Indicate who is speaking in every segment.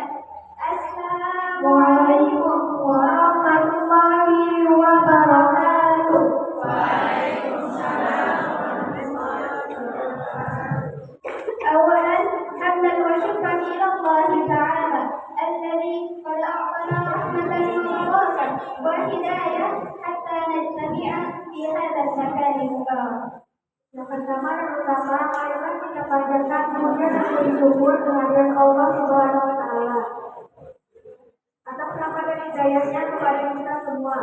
Speaker 1: Assalamualaikum warahmatullahi wabarakatuh. Awalan, hamdan wa syukran ila Allah Ta'ala alladzi qad a'tana rahmatan wa barakatan wa hidayah hatta nattabi'a fi hadzal makani mubarak. Yang pertama marilah kita panjatkan puja dan bersyukur kehadirat Allah Subhanahu wa Ta'ala atas rahmat dan hidayahnya kepada kita semua.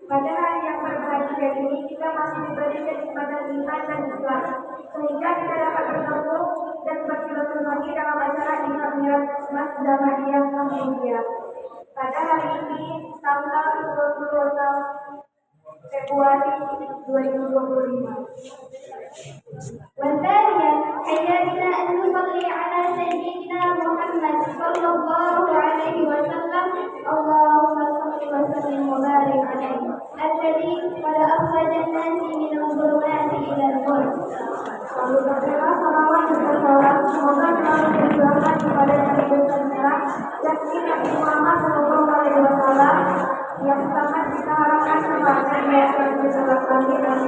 Speaker 1: Pada hari yang berbahagia ini kita masih diberi kenikmatan iman dan Islam, sehingga kita dapat bertemu dan bersilaturahmi dalam acara Ihram Mas Damadiyah Muhammadiyah. Pada hari ini tanggal 26 Februari 2025. والثانية حياتنا أن نصلي على سيدنا محمد صلى الله عليه وسلم اللهم صل وسلم وبارك عليه الذي قد أخرج الناس من الظلمات إلى النور. Lalu berdoa salawat dan salam semoga selalu tercurahkan kepada Nabi besar yakni Nabi Muhammad Sallallahu Alaihi Wasallam yang sangat kita harapkan kepada yang bersama kami dan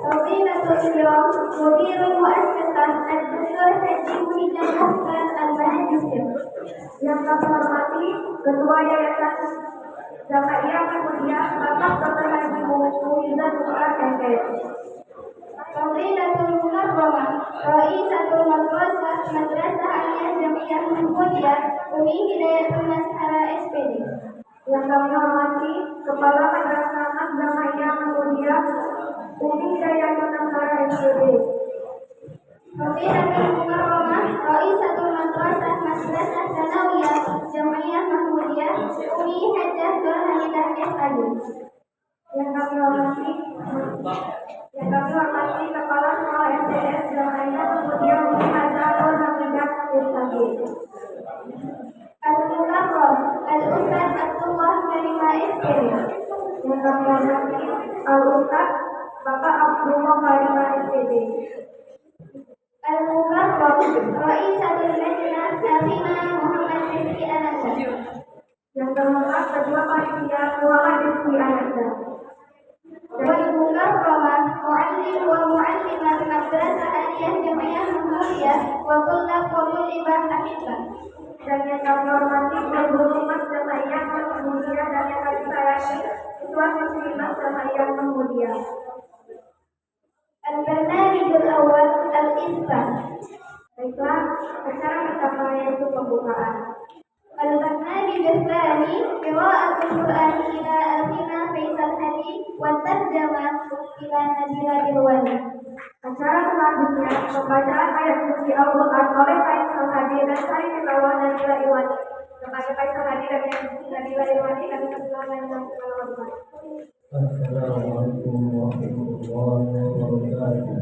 Speaker 1: فضيلة اليوم مدير مؤسسة الدكتور حجي محمد محسن المهندس. Yang kami hormati Ketua Yayasan Jamaiyah Muhammadiyah Bapak Dr. Haji Muhyiddin Mukhtar MS. فضيلة المكرمة رئيسة المدرسة مدرسة عالية جمعية Muhammadiyah Umi Hidayatullah Sahara SPD. Yang kami hormati Kepala Madrasah Mas Jamaiyah Muhammadiyah Umi Hidayatullah Sahara SPD. فضيلة المكرمة رئيسة المدرسة مدرسة ثانوية جمعية محمودية أمي حجة نور حميدة SAD. Yang kami hormati Kepala Sekolah MTS Jamaiyah Mahmudiyah Umi Haja Nur Hamidah SAD. Al-Mukarram Al-Ustaz Abdullah Karimah SPD. Yang kami hormati Al-Ustaz Bapak Abdullah Karimah SPD. Al-Mukarram Raisatul Lajnah Safinah Muhammad Rizki Ananda. Yang terhormat Ketua Panitia Muhammad Rizki Ananda. Wal-Mukarramah Mu'allim wa Mu'allimat Madrasah Aliyah Jamaiyah Muhammadiyah wa Tullab wa Mulibah Ahibah. Dan yang kami hormati Guru Mas Jamaiyah Muhammadiyah dan yang kami sayangi Siswa Muslimah Jamaiyah Muhammadiyah. Al-Barnamijul Awal Al-Islam. Baiklah, acara pertama yaitu pembukaan. Al-Barnamijul Tsani Qira'atul Quran ila Alfina Faisal Hadi wa Tarjamah ila Nabila Irwani. Acara selanjutnya pembacaan ayat suci Al-Quran oleh Faisal Hadi dan Sari Tilawah Nabila Irwani. Kepada Faisal Hadi dan Nabila Irwani kami persilakan dengan segala hormat.
Speaker 2: Assalamualaikum warahmatullahi wabarakatuh.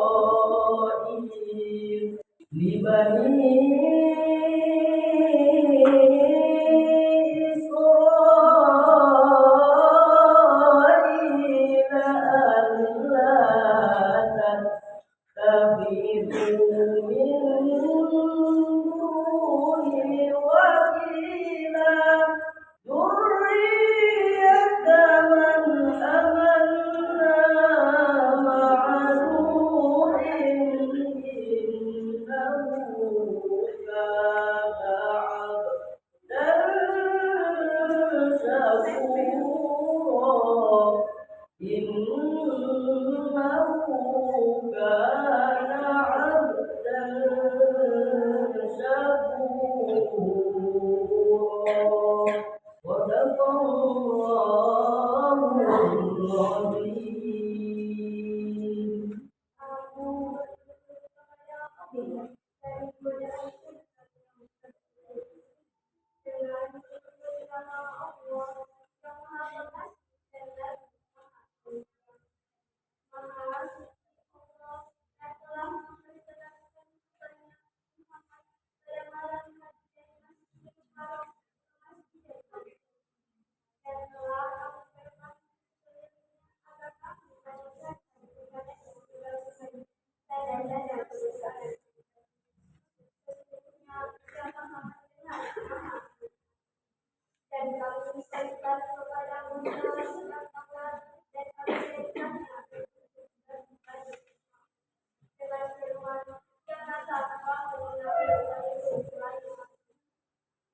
Speaker 2: إسرائيل لبني إسرائيل ألا تتخذوا من دوني وكيلا ذرية من أمنا مع نوح إنه كان عبدا شكورا إنه كان عبدا شكورا صدق الله العظيم.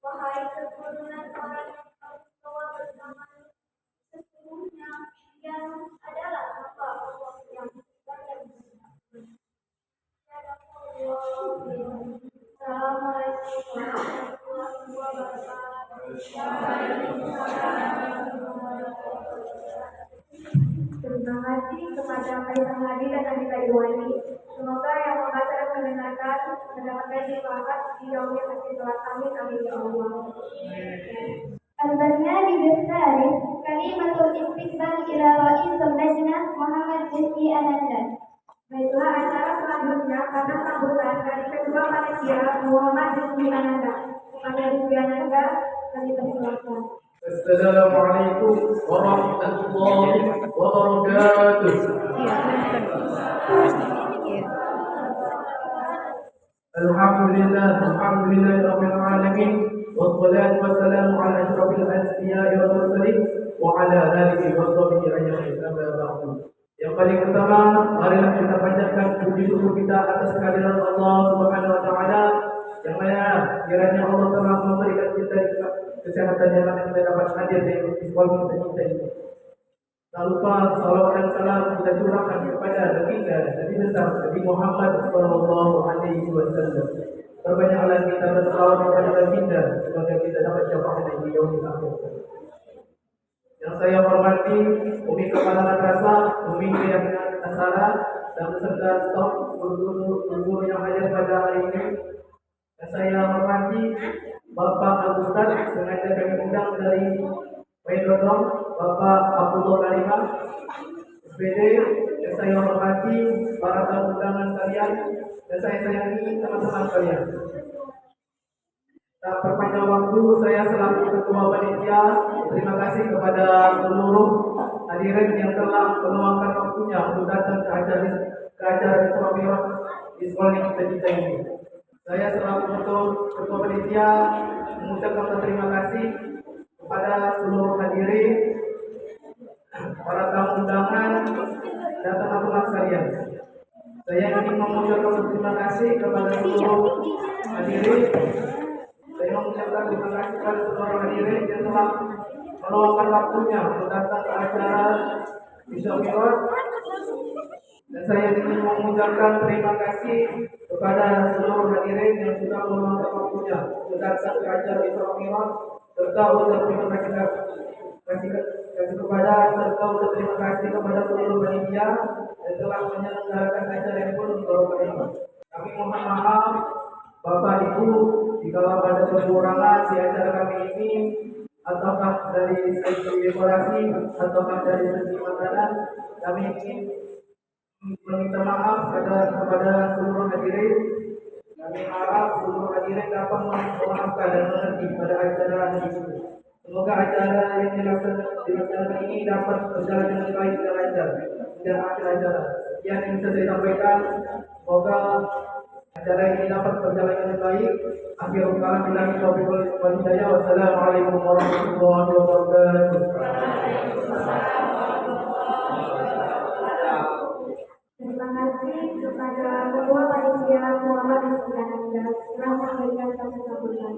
Speaker 1: Wahai keturunan orang yang tua bersama, sesungguhnya yang adalah hamba Allah yang banyak bersabar. Assalamualaikum warahmatullahi wabarakatuh. Terima kasih kepada Kaisang Hadi dan Anita Iwani. Semoga yang membaca dan mendengarkan mendapatkan manfaat di dalamnya hasil doa kami. Amin ya Allah. البرنامج الثالث كلمة الاستقبال إلى رئيس اللجنة محمد جسي أنanda. Baiklah, acara selanjutnya karena sambutan dari Ketua Panitia Muhammad Jismi Ananda. Kepada Jismi Ananda, kami persilakan.
Speaker 2: Assalamualaikum warahmatullahi wabarakatuh. Alhamdulillah rabbil alamin. Wassalatu wassalamu ala asyrafil anbiya'i wal mursalin wa ala alihi wa sahbihi ajma'in. Amma ba'du. Yang paling pertama, marilah kita panjatkan puji syukur kita atas kehadiran Allah Subhanahu wa taala yang mana kiranya Allah telah memberikan kita kesehatan yang kita dapat hadir di sekolah kita ini. Tak lupa salawat dan salam kita curahkan kepada baginda Nabi besar Nabi Muhammad sallallahu alaihi wasallam. Perbanyaklah kita bersalawat kepada baginda semoga kita dapat syafaat di yaumil akhir. Yang saya hormati Umi Kepala Madrasah, Umi Keyakinan Asara dan beserta staf guru yang hadir pada hari ini. Yang saya hormati Bapak Al-Ustaz, sengaja kami undang dari Waidodong, Bapak Abdullah Karimah, SPD. Yang saya hormati para tamu undangan kalian dan saya sayangi teman-teman kalian. Tak perpanjang waktu, saya selaku Ketua Panitia terima kasih kepada seluruh hadirin yang telah meluangkan waktunya untuk datang ke acara Isra Mi'raj di sekolah kita ini. Saya selaku Ketua Panitia mengucapkan terima kasih kepada seluruh hadirin, para tamu undangan dan teman-teman sekalian. Saya ingin mengucapkan terima kasih kepada seluruh hadirin. Saya mengucapkan terima kasih kepada seluruh hadirin yang telah meluangkan waktunya untuk datang ke acara Isra Mi'raj. Dan saya ingin mengucapkan terima kasih kepada seluruh hadirin yang sudah meluangkan waktunya untuk datang ke acara Isra Mi'raj, serta ucap terima kasih kepada terima kasih kepada seluruh panitia yang telah menyelenggarakan acara yang penuh barokah ini. Kami mohon maaf Bapak Ibu jika ada kekurangan di acara kami ini ataukah dari segi dekorasi, ataukah dari segi makanan. Kami ingin meminta maaf kepada seluruh hadirin. Kami harap seluruh hadirin dapat memaafkan dan mengerti pada acara ini. Semoga acara yang dilaksanakan ini dapat berjalan dengan baik dan lancar hingga akhir acara. Yang bisa saya sampaikan, semoga acara ini dapat berjalan dengan baik. Akhirul kalam billahi taufiq wal hidayah. Wassalamualaikum warahmatullahi wabarakatuh.
Speaker 1: Terima kasih kepada Ketua Panitia Muhammad Ismail Anda telah memberikan kata sambutan.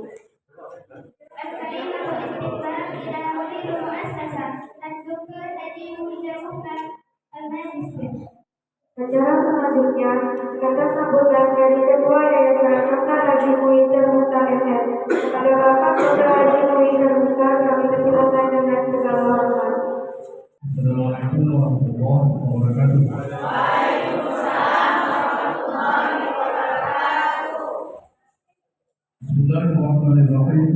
Speaker 1: الكلمة الاستقبال إلى مدير المؤسسة الدكتور نجيب Hijaukan Al-Magister.
Speaker 3: Acara selanjutnya, kata sambutan dari Ketua Yayasan Dr. Haji Muhyiddin Mukhtar MS. Kepada Bapak Dr. Haji Muhyiddin Mukhtar, kami persilakan dengan segala hormat.
Speaker 4: Assalamualaikum warahmatullahi wabarakatuh. Bismillahirrahmanirrahim.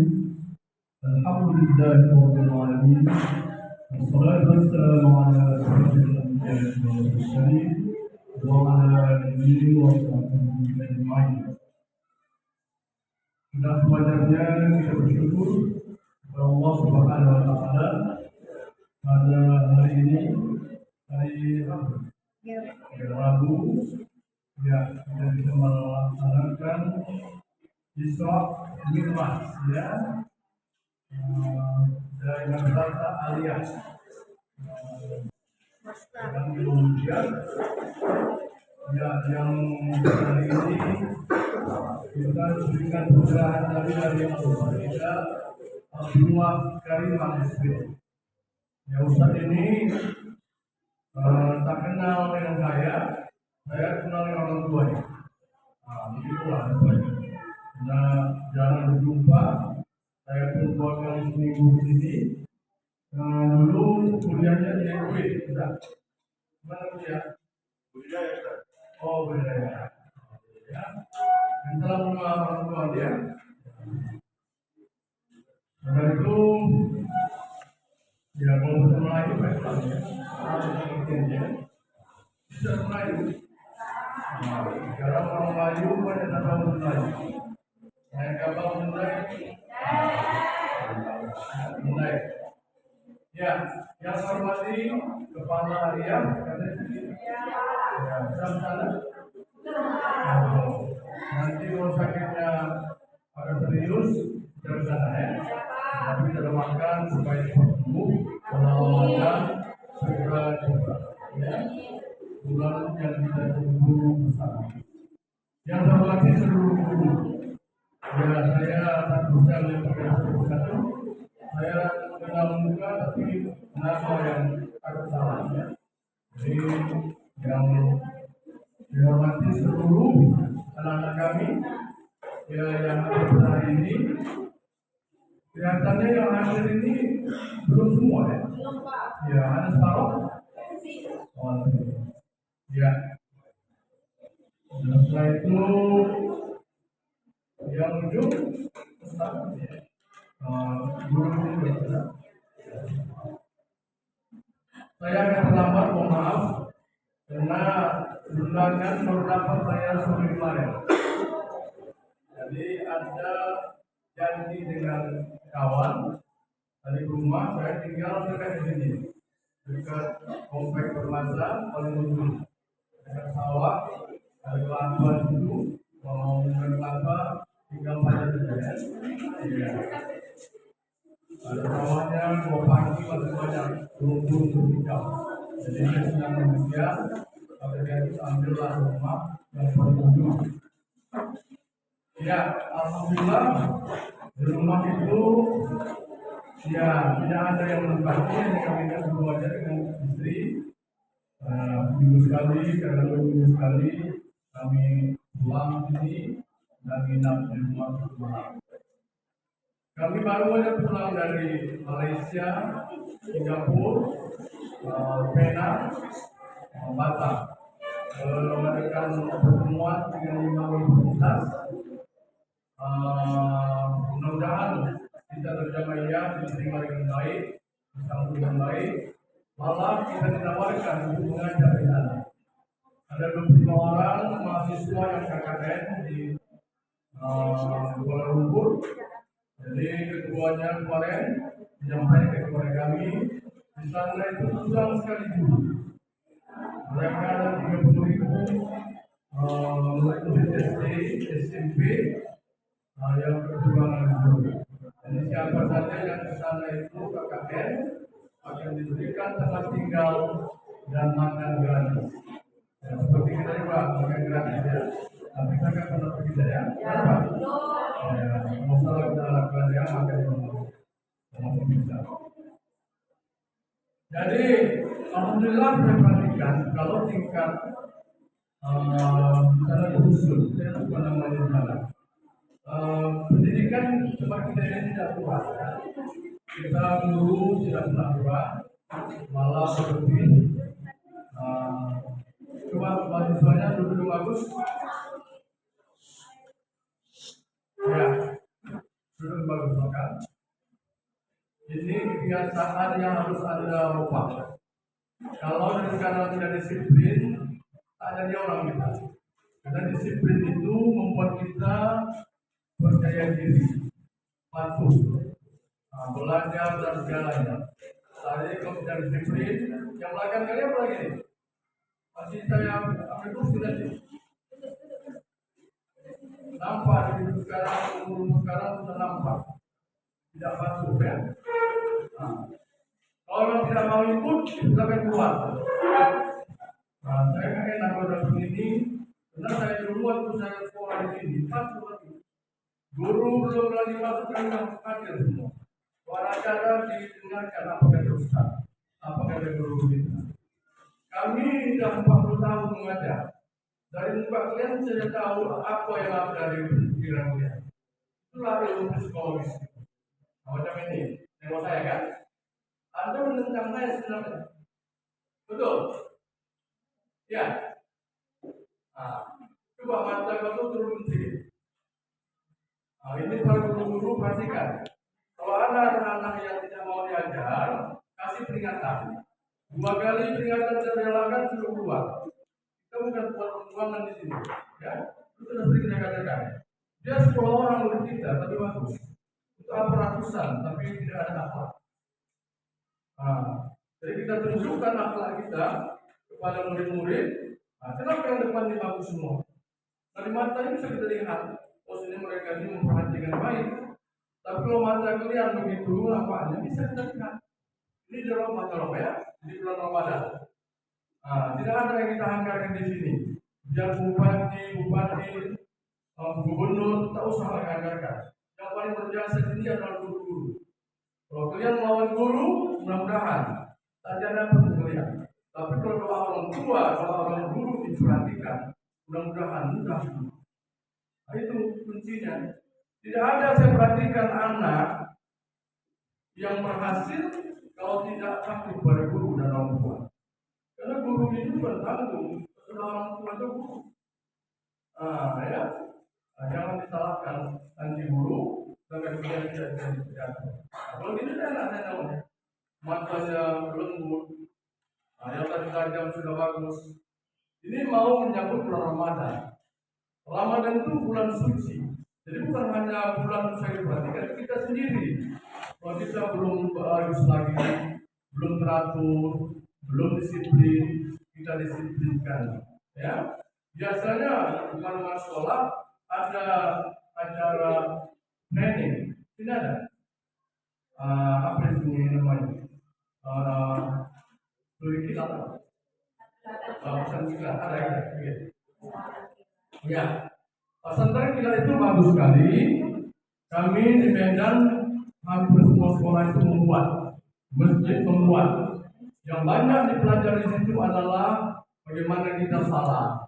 Speaker 4: Alhamdulillahi rabbil alamin. Wassalatu wassalamu ala asyrofil anbiya'i wal mursalin wa ala alihi wa sahbihi ajma'in. Sudah sewajarnya kita bersyukur kepada Allah Subhanahu wa taala pada hari ini, hari Rabu, ya, kita bisa melaksanakan Isra Mi'raj, ya, dari Madrasah Aliyah. Dan kemudian, ya, yang hari ini kita berikan pencerahan dari kita Abdullah Karimah Muslim. Ya, Ustaz ini tak kenal dengan saya kenal dengan orang tuanya. Begitulah rupanya. Nah, jarang berjumpa. Saya pun keluarga seminggu di sini. Dulu kuliahnya di NW, Ustaz. Mana kuliah? Budaya, Ustaz. Oh, budaya. Ya. Dan salam mengenal orang tua dia. Karena itu, ya, kalau bisa Melayu baiklah, ya. Ya. Bisa Melayu. Sekarang orang Melayu banyak tak tahu Melayu. Saya kapal Melayu. Ya, yang hormati Kepala Harian, kata sini. Ya, sana. Nanti kalau sakitnya agak serius, dari sana, ya. Tapi kita doakan supaya sembuh. Kalau ada segera juga, ya. Bulan yang kita tunggu bersama. Yang terhormati seluruh guru. Ya, saya satu sel yang satu. Saya kenal muka tapi nama yang agak salah, ya. Jadi yang dihormati seluruh anak-anak kami, ya, yang ada pada hari ini. Kelihatannya yang hadir ini belum semua, ya. Ya, ada separuh. Oh, ya. Dan setelah itu yang ujung guru ini berkata, saya akan terlambat, mohon maaf karena undangan baru dapat saya sore kemarin. Jadi ada janji dengan kawan dari rumah, saya tinggal dekat di sini, dekat komplek Permata paling ujung, dekat sawah, ada kelapa itu, mau kelapa tinggal pada saja. Iya. Ada sawahnya, mau pagi masih banyak rumput hijau. Jadi saya sedang demikian, kemudian kita ambillah rumah yang paling ujung. Ya, alhamdulillah di rumah itu, ya, tidak ada yang menempati, yang kami kan berdua aja dengan istri. Minggu sekali, kadang minggu sekali kami pulang sini dan nginap di rumah rumah. Kami baru saja pulang dari Malaysia, Singapura, Penang, Batam, mengadakan pertemuan dengan 5 universitas. Mudah-mudahan kita berjamaah diterima dengan baik, disambut dengan baik, malah kita ditawarkan untuk mengajar di sana. Ada beberapa orang mahasiswa yang KKN di Kuala Lumpur. Jadi ketuanya kemarin menyampaikan kepada kami di sana itu kurang sekali guru. Mereka ada 30.000 murid SD, SMP yang kekurangan guru. Jadi siapa saja yang ke sana itu KKN akan diberikan tempat tinggal dan makan gratis. Ya, seperti kita juga makan gratis ya. Tapi saya kan pernah pergi saya. Kenapa? Masalah kita lakukan yang makan di rumah. Masih bisa. Jadi alhamdulillah saya perhatikan kalau tingkat sana khusus, saya lupa namanya di mana. Pendidikan tempat kita ini tidak kuat. Kita guru tidak pernah kuat, malah seperti coba mahasiswanya duduk bagus. Ya, duduk bagus makan. Ini kebiasaan yang harus Anda ubah. Kalau sekarang tidak disiplin, tak jadi orang kita. Karena disiplin itu membuat kita percaya diri, patuh, belajar dan segalanya. Tadi kalau tidak disiplin, yang belakang kalian apa lagi? Masih saya ambil sudah sih. Nampak di sekarang, umur sekarang sudah nampak. Tidak patuh ya. Kalau orang tidak mau ikut, silakan keluar. Saya kan enak pada begini, karena saya dulu waktu saya sekolah di sini, patuh lagi. Guru belum lagi masuk ke dalam hadir semua. Suara cara didengarkan apa kata Ustaz, apa kata guru kita. Kami sudah 40 tahun mengajar. Dari muka kalian saya tahu apa yang ada dari pikiran kalian. Itulah ilmu psikologis. Macam ini, tengok saya kan? Anda menentang saya sebenarnya. Betul? Ya. Coba mata kau turun sedikit. Ini para guru-guru perhatikan. Kalau ada anak-anak yang tidak mau diajar, kasih peringatan. 2 kali peringatan terrelakan sudah keluar. Kita bukan buat pembuangan di sini, ya. Itu sudah sering saya katakan. Dia 10 orang murid kita, tapi bagus. Itu apa ratusan, tapi tidak ada akhlak. Jadi kita tunjukkan akhlak kita kepada murid-murid. Kenapa yang depan ini bagus semua? Dari mata ini bisa kita lihat. Ini mereka ini memperhatikan baik. Tapi kalau mata kalian begitu, nampaknya bisa kita lihat. Ini dalam mata ya, di bulan Ramadan. Tidak ada yang kita anggarkan di sini. Biar bupati, gubernur, tak usah anggarkan. Yang paling berjasa di sini adalah guru-guru. Kalau kalian melawan guru, mudah-mudahan tak ada kalian. Tapi kalau doa orang tua, doa orang guru diperhatikan, mudah-mudahan mudah. Itu kuncinya. Tidak ada saya perhatikan anak yang berhasil kalau tidak takut pada guru dan orang tua. Karena guru itu bertanggung, setelah orang tua itu guru. Jangan disalahkan nanti guru, dan kemudian tidak bisa dipercaya. Kalau gitu enak saya namanya. Matanya lembut, yang tadi tajam sudah bagus. Ini mau menyambut bulan Ramadan. Ramadan itu bulan suci. Jadi bukan hanya bulan saya perhatikan kita sendiri. Kalau kita belum bagus lagi, belum teratur, belum disiplin, kita disiplinkan. Ya, biasanya bukan sekolah ada acara training, tidak ada. Apa ini namanya? Beri apa? Pesan kita ada ya. Ya, pesantren kita itu bagus sekali. Kami di Medan hampir semua sekolah itu membuat masjid membuat. Yang banyak dipelajari di situ adalah bagaimana kita salah.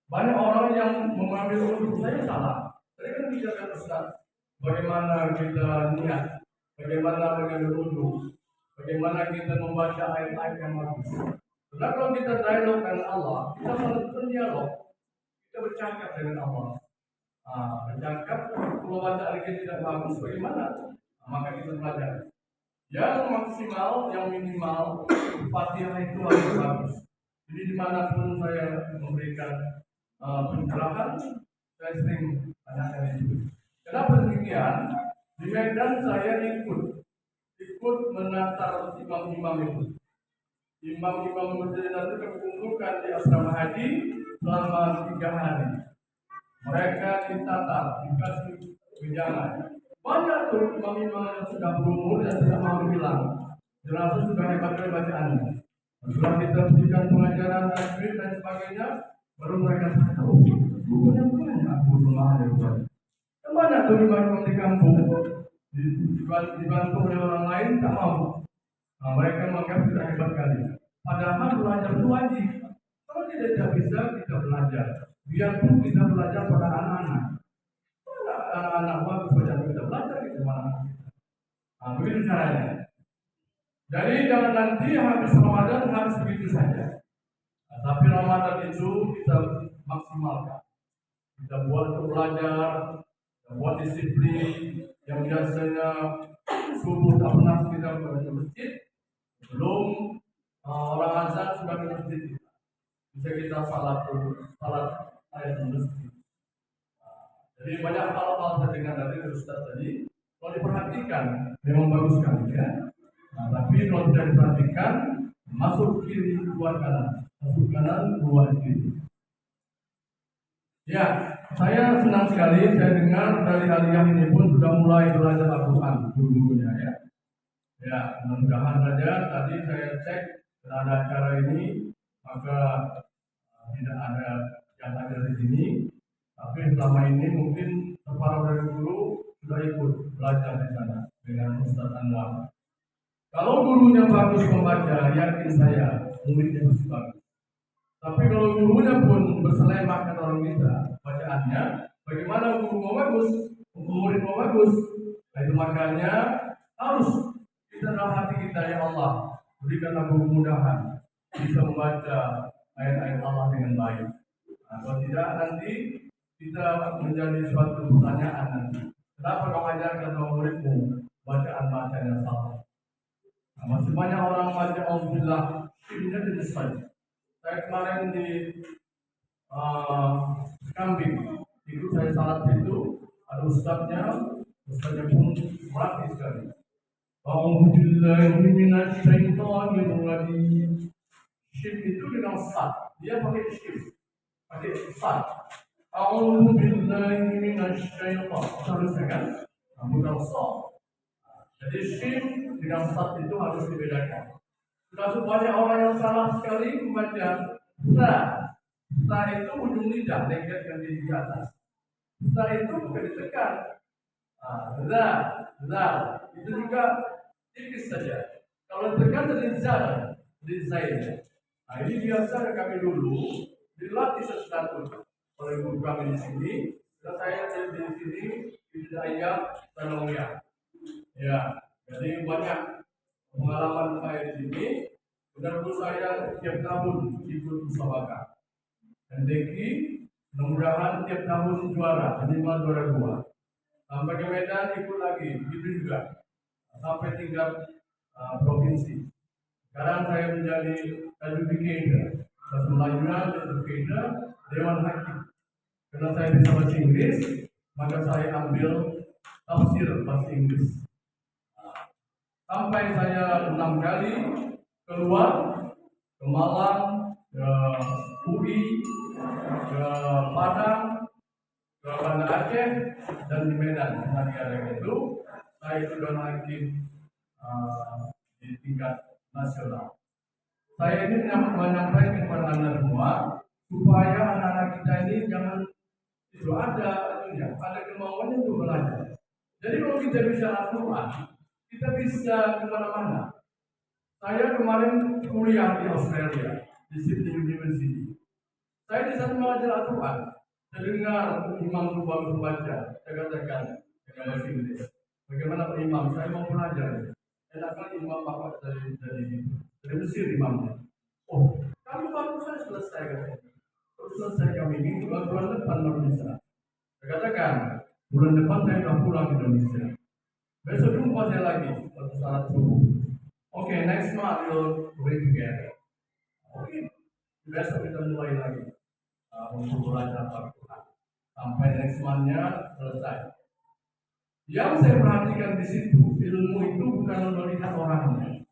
Speaker 4: Banyak orang yang mengambil untuk saya salah. Saya kan bicara Ustaz, bagaimana kita niat, bagaimana mengambil wudhu, bagaimana kita membaca ayat-ayat yang bagus. Karena kalau kita dialog dengan Allah, kita harus berdialog. Kita bercakap dengan Allah. Bercakap, kalau baca ayat tidak bagus, bagaimana? maka kita belajar. Yang maksimal, yang minimal, Fatihah itu harus bagus. Jadi dimanapun saya memberikan pencerahan, saya sering tanyakan itu. Kenapa demikian? Di Medan saya ikut menatar imam-imam itu. Imam-imam masjid itu terkumpulkan di asrama haji selama 3 hari. Mereka ditatar, dikasih wejangan. Banyak tuh imam-imam yang sudah berumur dan sudah mau bilang, jenazah sudah hebat bacaannya. Setelah kita berikan pengajaran tajwid dan sebagainya, baru mereka tahu bukunya banyak, buku rumah ada. Kemana tuh imam-imam di kampung? Dibantu oleh orang lain tak mau. Nah, mereka menganggap sudah hebat kali. Padahal belajar itu wajib. Kalau tidak bisa kita belajar. Biarpun kita belajar pada anak-anak. Anak-anak bagus belajar kita belajar di mana. Nah, begitu caranya. Jadi jangan nanti habis Ramadan harus begitu saja. Nah, tapi Ramadan itu kita maksimalkan. Kita buat untuk belajar, kita buat disiplin yang biasanya subuh tak pernah kita ke masjid. Belum orang azan sudah ke masjid. Bisa kita salat ayat masjid. Jadi banyak hal-hal saya dengar dari Ustaz tadi. Kalau diperhatikan memang bagus sekali ya. Nah, tapi kalau tidak diperhatikan masuk kiri keluar kanan, masuk kanan keluar kiri. Ya, saya senang sekali saya dengar dari aliyah ini pun sudah mulai belajar Al-Quran guru-gurunya ya. Ya, mudah-mudahan saja tadi saya cek ada acara ini maka tidak ada yang ada di sini. Tapi selama ini mungkin separuh dari guru sudah ikut belajar di sana dengan Ustaz Anwar. Kalau gurunya bagus membaca, yakin saya muridnya pasti bagus. Tapi kalau gurunya pun berselemak kata orang kita bacaannya, bagaimana guru mau bagus, murid mau bagus? Nah, itu makanya harus kita dalam hati kita, ya Allah, berikanlah kemudahan bisa membaca ayat-ayat Allah dengan baik. Nah, kalau tidak nanti kita menjadi suatu pertanyaan nanti. Kenapa kau ajarkan sama muridmu bacaan-bacaan yang salah? Nah, masih banyak orang baca Alhamdulillah, ini tidak saja. Saya kemarin di Kambing, itu saya salat itu ada ustaznya pun mati sekali. Alhamdulillah minasyaitonirrajim. Syirk itu dengan sat, dia pakai syirk, pakai sat. Alhamdulillah minasyaiton, harusnya kan? Bukan sat. Jadi syirk dengan sat itu harus dibedakan. Sudah banyak orang yang salah sekali membaca sa itu ujung lidah, lengket yang di atas. Sa itu bukan ditekan. Itu juga tipis saja. Kalau ditekan jadi zain. Nah, ini biasa kami dulu dilatih sesuatu oleh guru kami di sini. Dan saya di sini di Dayak Tanawiyah. Ya, jadi banyak pengalaman saya di sini. Benar-benar saya tiap tahun ikut musabaqah. Dan Deki mudah-mudahan tiap tahun juara, minimal juara 2. Sampai ke Medan ikut lagi, begitu juga. Sampai tingkat provinsi. Sekarang saya menjadi educator, bahasa Melayunya educator, Dewan Hakim. Karena saya bisa bahasa Inggris, maka saya ambil tafsir bahasa Inggris. Sampai saya 6 kali keluar ke Malang, ke UI, ke Padang, ke Banda Aceh, dan di Medan. Hari-hari itu saya sudah hakim di tingkat nasional. Saya ini menyampaikan kepada anda semua supaya anak-anak kita ini jangan itu ada kemauan untuk belajar. Jadi kalau kita bisa Al-Quran, kita bisa kemana-mana. Saya kemarin kuliah di Australia, di Sydney University. Saya di sana mengajar Al-Quran. Saya dengar imam itu bagus membaca. Saya katakan dengan bahasa Inggris. Bagaimana Pak Imam? Saya mau belajar. Enak imam bapak dari Mesir imamnya. Oh, kami baru saya selesai katanya. Terus selesai kami ini bulan depan baru bisa. Saya katakan bulan depan saya akan pulang ke Indonesia. Besok jumpa jumpa saya lagi waktu salat subuh. Oke, next month we'll pray together. Oke, besok kita mulai lagi untuk belajar Al-Quran sampai next month-nya selesai. Yang saya perhatikan di situ, ilmu itu bukan melihat orangnya.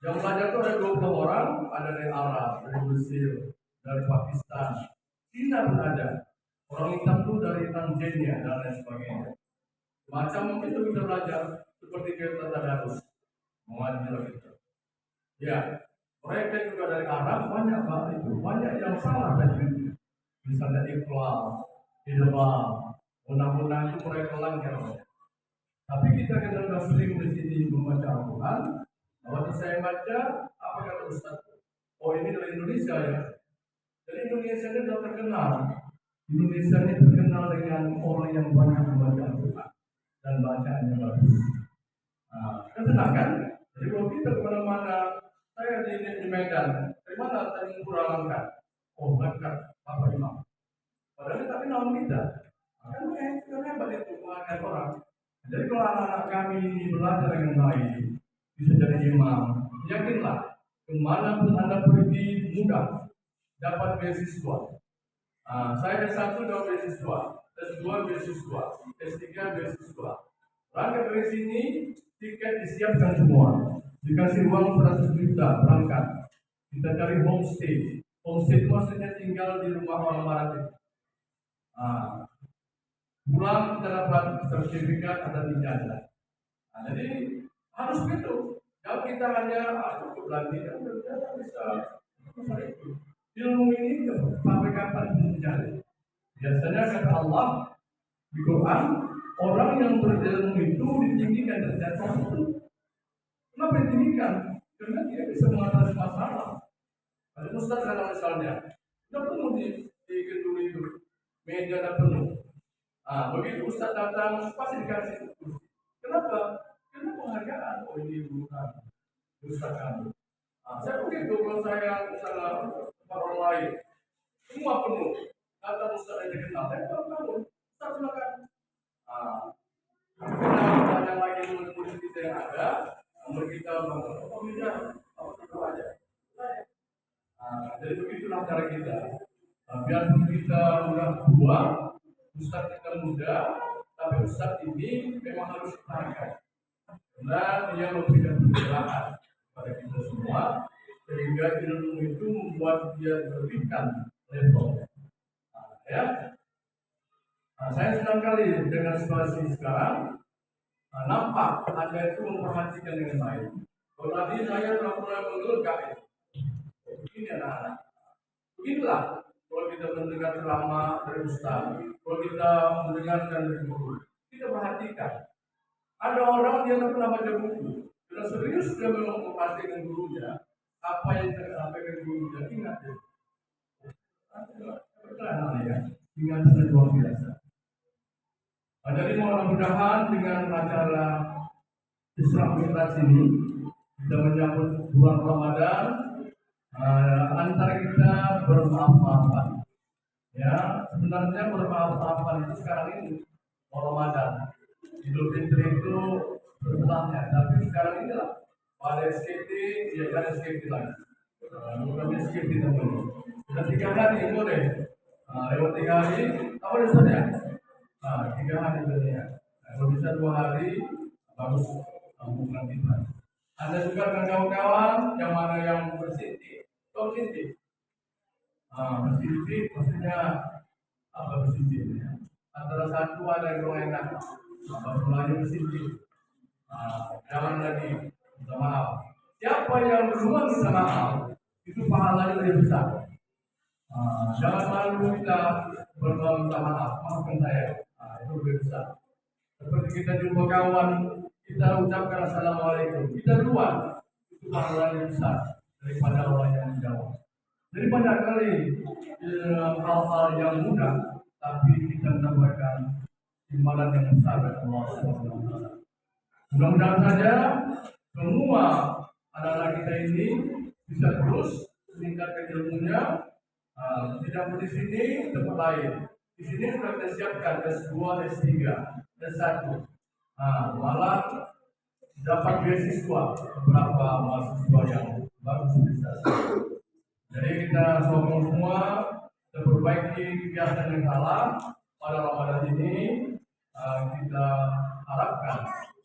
Speaker 4: Yang belajar itu ada 20 orang, ada dari Arab, dari Mesir, dari Pakistan, Cina pun ada. Orang hitam itu dari Tanzania dan lain sebagainya. Macam itu kita belajar seperti kita tadarus, mengajar gitu. Ya, mereka juga dari Arab banyak itu, banyak yang salah tadi. Misalnya Iqlal, Idham, undang-undang itu mereka langgar. Tapi kita kena sering di sini membaca Al-Quran. Waktu saya baca, apa kata Ustaz? Oh, ini dari Indonesia ya. Jadi Indonesia ini sudah terkenal. Indonesia ini terkenal dengan orang yang banyak membaca Al-Quran dan bacaannya bagus. Kan senang kan? Jadi kalau kita kemana-mana, saya di Medan, dari mana tadi Puralangka? Oh, dekat Bapak Imam. Padahal tapi nama kita. Kan hebat itu mengajar orang. Jadi kalau anak-anak kami ini belajar dengan baik, bisa jadi imam, yakinlah kemanapun Anda pergi mudah dapat beasiswa. Saya S1 dapat beasiswa, S2 beasiswa, S3 beasiswa. Berangkat dari sini tiket disiapkan semua, dikasih uang 100 juta berangkat. Kita cari homestay. Homestay itu maksudnya tinggal di rumah orang barat itu. Pulang kita dapat sertifikat atau ijazah. Jadi harus begitu. Kalau kita hanya cukup lagi, kan tidak bisa. Ilmu ini sampai kapan mencari? Biasanya kata Allah di Quran, orang yang berilmu itu ditinggikan derajatnya itu. Kenapa ditinggikan? Karena dia bisa mengatasi masalah. Ada Ustaz kalau misalnya, tidak penuh di gedung itu, meja tidak penuh. Begitu Ustaz datang, pasti dikasih kursi. Kenapa? Karena penghargaan. Oh, ini bukan Ustaz kami. Saya begitu kalau saya misalnya orang lain, semua penuh. Kata Ustaz yang dikenal, saya tahu kamu. Ustaz silakan. Kita banyak lagi murid-murid kita yang ada, nomor kita itu aja. Jadi begitulah cara kita. Biarpun kita udah tua, Ustaz kita muda, tapi Ustaz ini memang harus dihargai. Karena dia memberikan pencerahan pada kita semua, sehingga ilmu itu membuat dia lebihkan level. Saya senang kali dengan situasi sekarang. Nampak Anda itu memperhatikan dengan baik. Kalau tadi saya sudah mulai mengelurkan begini anak-anak. Beginilah kalau kita mendengar ceramah dari Ustaz, kalau kita mendengarkan dari guru, kita perhatikan. Ada orang dia tak pernah baca buku, sudah serius dia memang memperhatikan gurunya, apa yang disampaikan gurunya, ingat ya. Betul ya, ingat itu luar biasa. Jadi mudah-mudahan dengan acara Isra Mi'raj ini kita menyambut bulan Ramadan, antara kita bermaaf-maafan. Ya, sebenarnya bermaaf-maafan itu sekarang ini Ramadan. Idul Fitri itu sebelahnya, tapi sekarang inilah pada SKT, ya kan SKT lagi. Bukan SKT teman. Sudah 3 hari boleh. Lewat 3 hari, apa dasarnya? 3 hari dunia. Kalau bisa 2 hari, bagus hubungan kita. Ada juga kawan-kawan yang mana yang bersinti, bersinti. Bersinti maksudnya apa bersinti? Antara satu ada yang enak, mulai bersinti. Jangan lagi minta maaf. Siapa yang belum minta maaf, itu pahalanya lebih besar. Jangan malu kita minta maaf, maafkan saya. Itu lebih besar. Seperti kita jumpa kawan, kita ucapkan assalamualaikum, kita duluan, itu pahalanya besar daripada orang yang menjawab. Jadi banyak kali hal-hal yang mudah, tapi kita mendapatkan imbalan yang besar dari Allah SWT. Mudah-mudahan saja semua anak-anak kita ini bisa terus meningkatkan ilmunya. Tidak di sini, tempat lain. Di sini sudah kita siapkan S2, S3, S1. Malah dapat beasiswa beberapa mahasiswa yang bagus bisa. Jadi kita semua perbaiki kegiatan yang salah pada Ramadan ini. Kita harapkan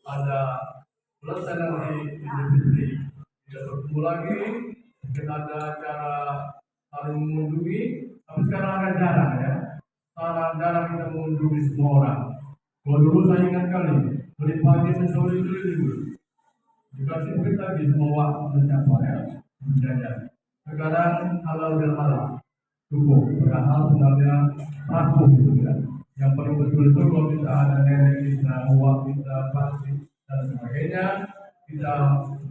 Speaker 4: ada pelaksanaan di Idul Fitri. Tidak bertemu lagi, mungkin ada cara saling mengunjungi, tapi sekarang agak jarang ya. Jarang kita mengunjungi semua orang. Kalau dulu saya ingat kali, dari pagi sampai sore itu dikasih duit lagi semua waktu siapa ya, menjajan. Sekarang halal dan halal cukup, padahal sebenarnya rapuh gitu ya. Yang paling betul itu kalau kita ada nenek kita, uang kita, pasti dan sebagainya, kita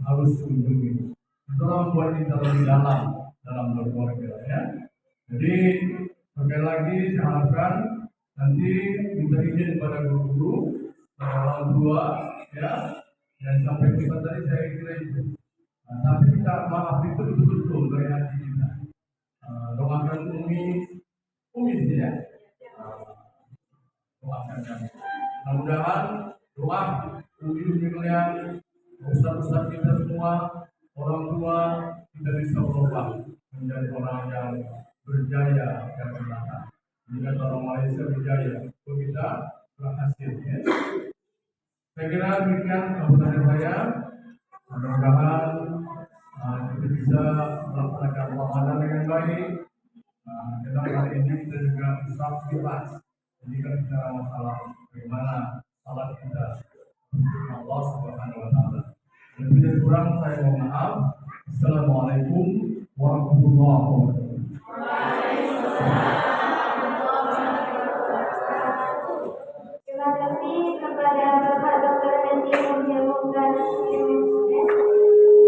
Speaker 4: harus kunjungi. Itu membuat kita lebih dalam berkeluarga ya. Jadi sekali lagi saya harapkan nanti minta izin pada guru-guru, orang tua ya, dan sampai kita tadi saya kira itu. Tapi kita maaf itu betul-betul dari hati kita. Doakan Umi ya. Doakan kami. Mudah-mudahan doa Umi kalian, ustaz-ustaz kita semua, orang tua kita bisa berubah menjadi orang yang berjaya dan bertahan. Jika orang Malaysia berjaya, kita berhasil. Ya. Saya kira demikian keputusan saya. Mudah-mudahan kita bisa melaksanakan Ramadan dengan baik. Dalam hal ini kita juga bisa ikhlas. Jadi kita bicara masalah bagaimana salat kita untuk Allah Subhanahu Wa Taala. Lebih dan kurang saya mohon maaf. Assalamualaikum warahmatullahi wabarakatuh.
Speaker 3: Terima kasih kepada Bapak Dr. Haji Muhammad MMS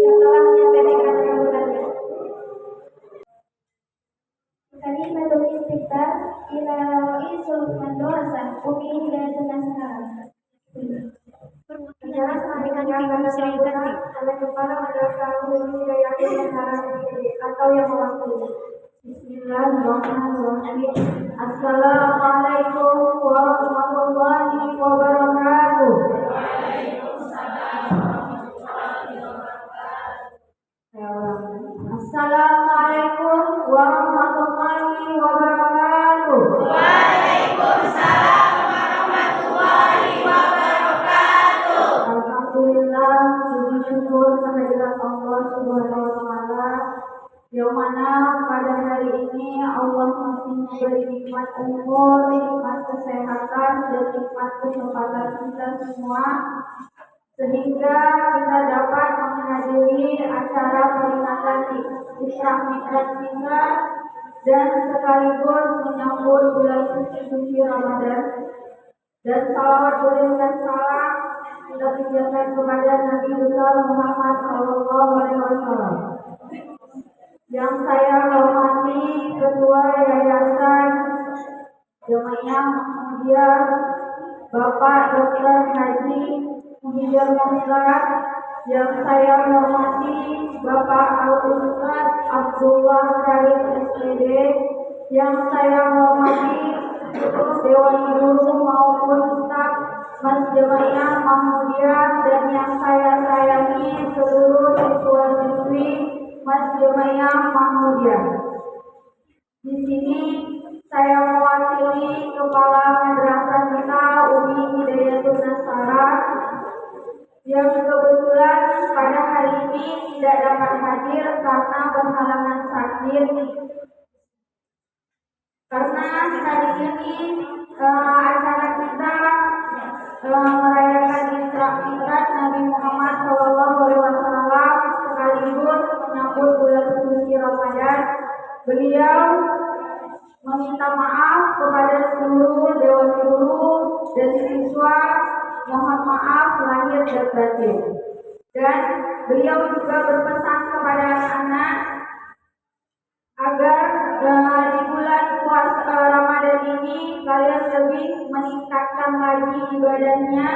Speaker 3: yang telah menyampaikan sambutannya.
Speaker 1: Kalimatul istighfar ila ra'isul madrasah Umi Hidayatun Nasrallah.
Speaker 3: Bicara selanjutnya pada sambutan oleh Kepala Madrasah Umi Hidayatun Nasrallah atau yang mewakili. Bismillahirrahmanirrahim. Assalamualaikum warahmatullahi wabarakatuh. Assalamualaikum warahmatullahi wabarakatuh. Waalaikumsalam warahmatullahi wabarakatuh. Alhamdulillah, puji syukur kehadirat Allah Subhanahu wa taala yang mana pada hari ini Allah masih memberi nikmat umur, nikmat kesehatan, dan nikmat kesempatan kita semua sehingga kita dapat menghadiri acara peringatan Isra Mi'raj kita dan sekaligus menyambut bulan suci Ramadan. Dan salawat dan salam kita tujukan kepada Nabi besar Muhammad SAW. Yang saya hormati Ketua Yayasan Jemaah Muhammadiyah Bapak Dr. Haji Muhyiddin Muhammad, yang saya hormati Bapak Al-Ustaz Abdullah Karim SPD, yang saya hormati Dewan Guru maupun staf Masjidiyah Muhammadiyah, dan yang saya sayangi seluruh siswa-siswi Masjidiyah Muhammadiyah. Di sini saya mewakili Kepala Madrasah kita Umi Hidayatun Nasrallah yang kebetulan pada hari ini tidak dapat hadir karena berhalangan sakit. Karena hari ini acara kita merayakan Isra Mi'raj Nabi Muhammad SAW sekaligus menyambut bulan suci Ramadan. Beliau meminta maaf kepada seluruh dewan guru dan siswa, mohon maaf lahir dan batin. Dan beliau juga berpesan kepada anak-anak agar di bulan puasa Ramadan ini kalian lebih meningkatkan lagi ibadahnya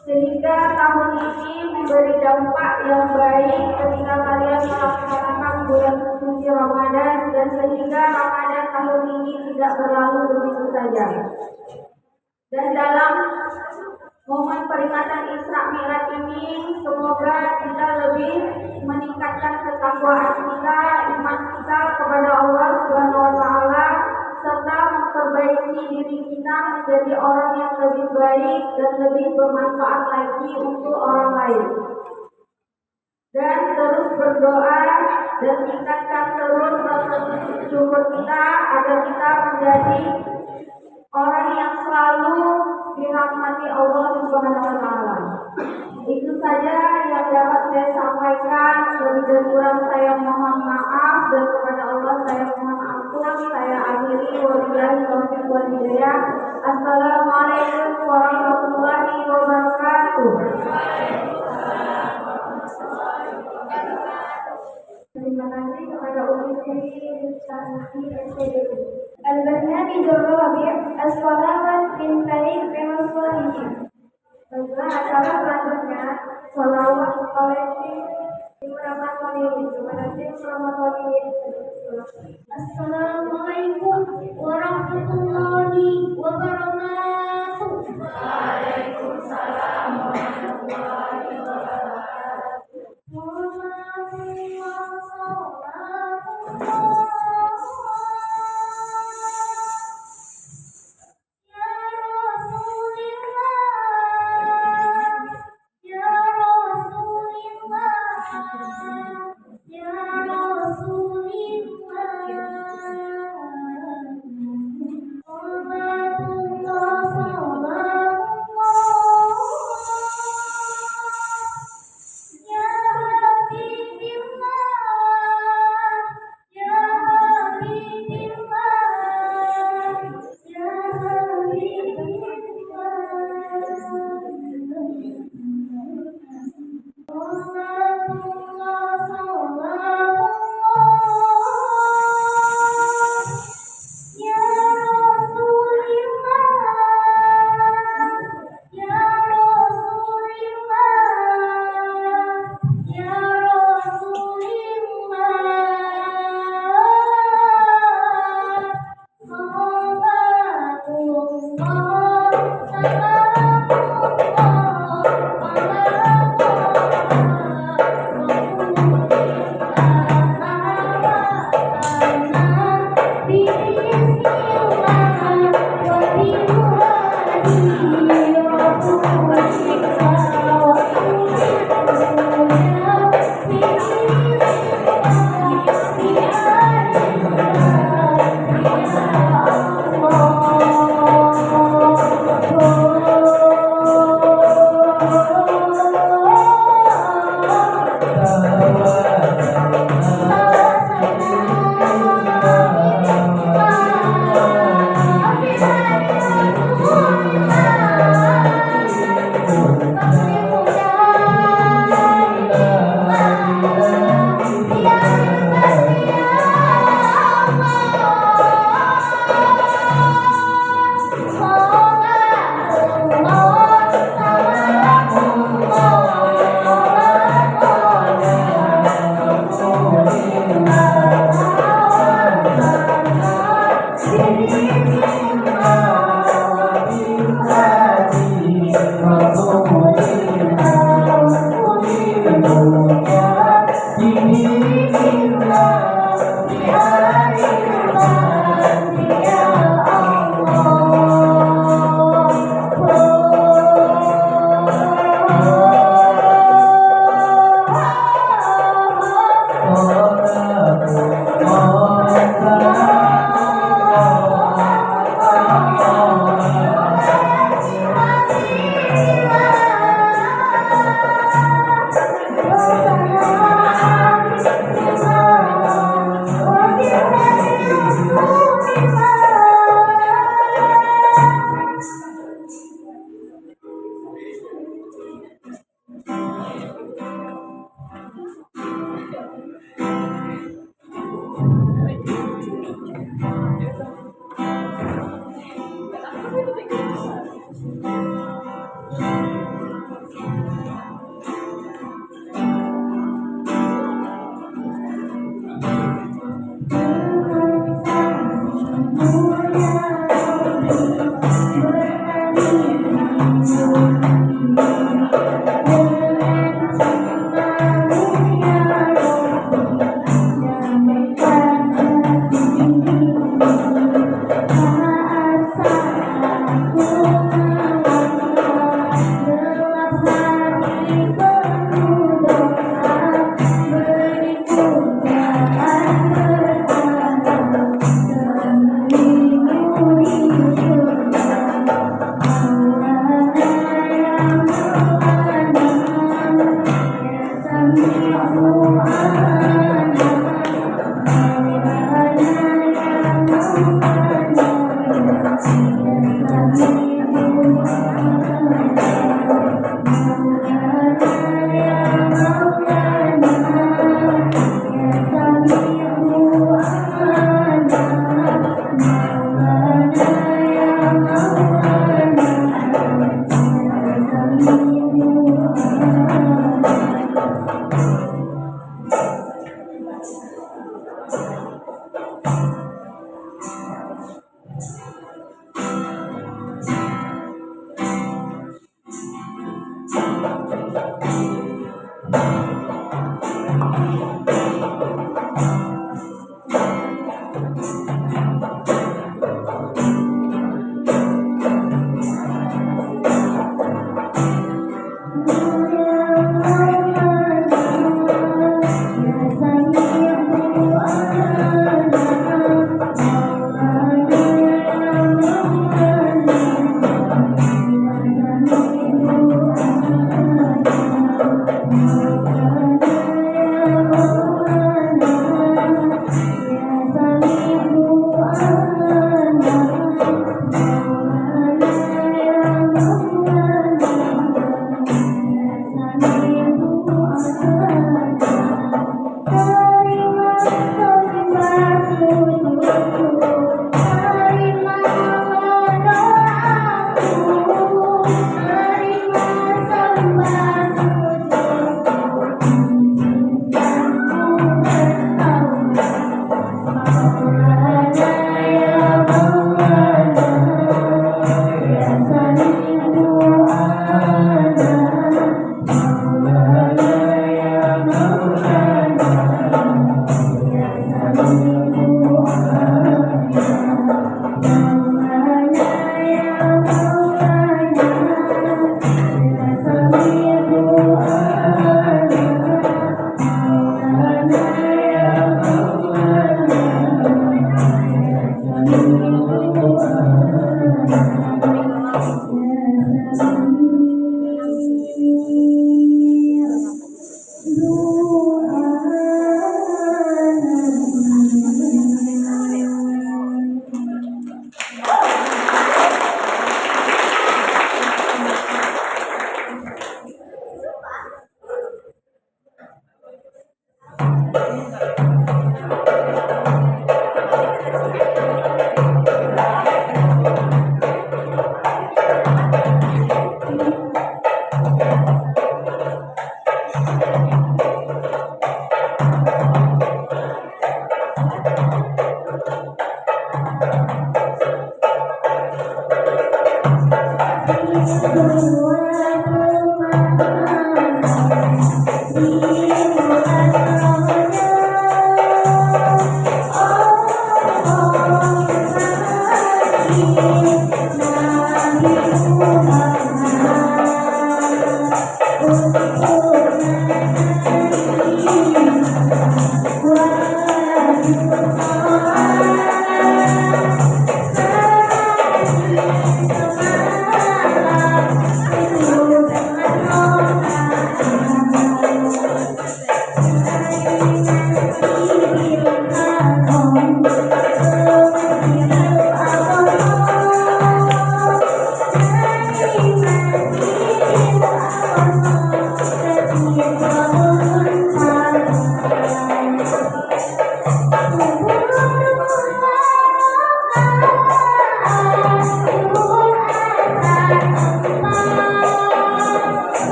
Speaker 3: sehingga tahun ini memberi dampak yang baik ketika kalian melaksanakan bulan suci Ramadan, dan sehingga Ramadan tahun ini tidak berlalu begitu saja. Dan dalam
Speaker 1: momen peringatan Isra Mi'raj ini semoga kita lebih meningkatkan ketakwaan kita, iman kita kepada Allah Subhanahu wa taala, serta memperbaiki diri kita menjadi orang yang lebih baik dan lebih bermanfaat lagi untuk orang lain. Dan terus berdoa dan tingkatkan terus rasa syukur kita agar kita menjadi orang yang selalu dirahmati Allah Subhanahu wa taala. Itu saja yang dapat saya sampaikan. Lebih dan kurang saya mohon maaf, dan kepada Allah saya mohon ampun. Saya akhiri, wabillahi taufiq wal hidayah. Assalamualaikum warahmatullahi wabarakatuh.
Speaker 3: Terima kasih kepada Umi Sri Santi SPDI.
Speaker 1: البرنامج الرابع الصلوات من طريق الصالحين.
Speaker 3: Baiklah, acara selanjutnya sholawat kolektif Timur Solihin. Kepada tim Sholawat Solihin.
Speaker 1: Assalamualaikum warahmatullahi wabarakatuh. Waalaikumsalam warahmatullahi wabarakatuh.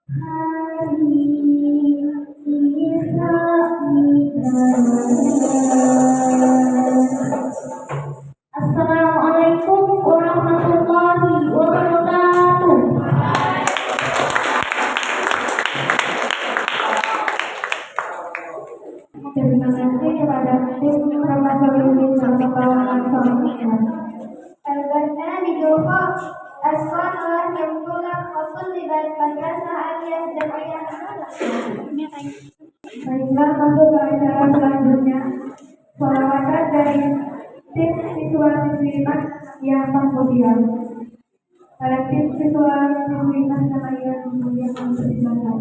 Speaker 1: Assalamualaikum warahmatullahi wabarakatuh.
Speaker 3: Terima kasih kepada tim Profesor Yudin sampai kawan pemilihan.
Speaker 1: البرنامج الخاص الصلاة يبطلق وطلبت مدرسة عالية جمعية.
Speaker 3: Baiklah, masuk ke acara selanjutnya. Sholawatan dari tim siswa-siswi Mas yang kemudian. Para tim siswa-siswi Mas yang kemudian mempersilakan.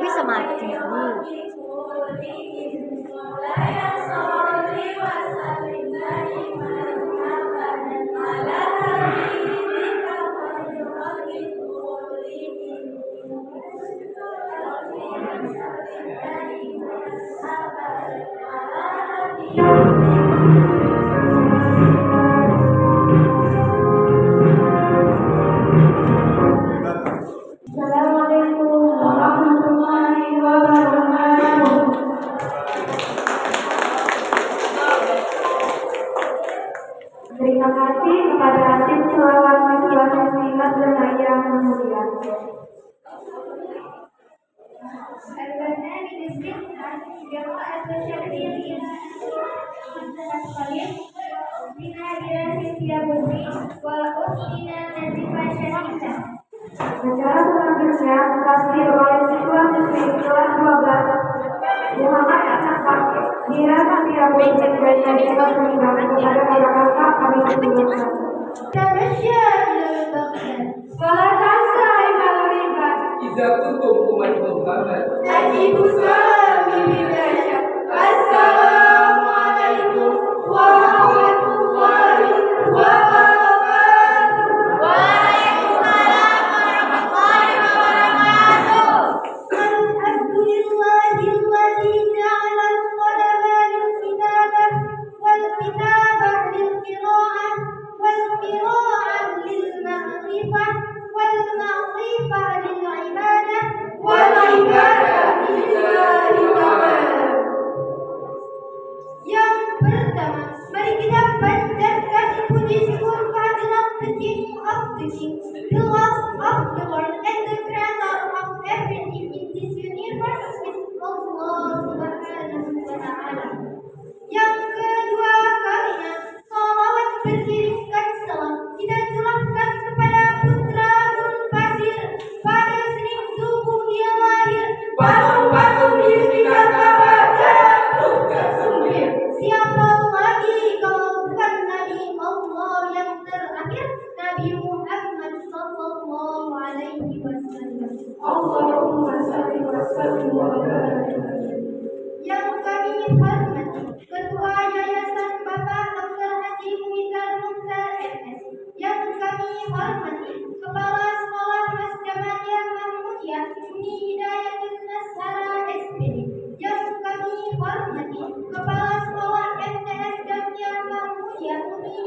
Speaker 1: Bisa mati.
Speaker 3: Assalamualaikum warahmatullahi wabarakatuh. Terima kasih kepada tim selawat siswa-siswi Mas yang kemudian.
Speaker 1: البرنامج الستة قراءة شهرية بنا دراسة يابوسي وأختنا نزيفة شديدة.
Speaker 3: Acara selanjutnya dihadiri oleh siswa-siswi kelas 12 Muhammad Asnafar, Dira Satria Bintang dan Nadifa Seniman. Kepada para kakak kami persilakan.
Speaker 1: تمشى إلى البغداد
Speaker 3: Wala tasa ibal ribat.
Speaker 2: Iza kuntum umat Muhammad.
Speaker 3: Najibu salam bidaya. Assalamualaikum warahmatullahi wabarakatuh. Waalaikumsalam warahmatullahi wabarakatuh.
Speaker 1: الحمد لله الذي جعل القلم للكتابة والكتابة للقراءة والقراءة للمعرفة والمعرفة للعبادة
Speaker 3: والعبادة لله تعالى.
Speaker 1: Yang pertama, mari kita panjatkan puji syukur kehadirat the King of the Kings, the Lord of the Lord, and the Creator of everything in this universe, with Allah Subhanahu wa Ta'ala.
Speaker 3: Allahumma salli wa sallim wa barik.
Speaker 1: Yang kami hormati Ketua Yayasan Bapak Dr. Haji Muizar Mukhtar MS. Yang kami hormati Kepala Sekolah Mas Jamaniyah Mahmudiyah Uni Hidayatul Nasara SPD. Yang kami hormati Kepala Sekolah MTS Jamiah Mahmudiyah Uni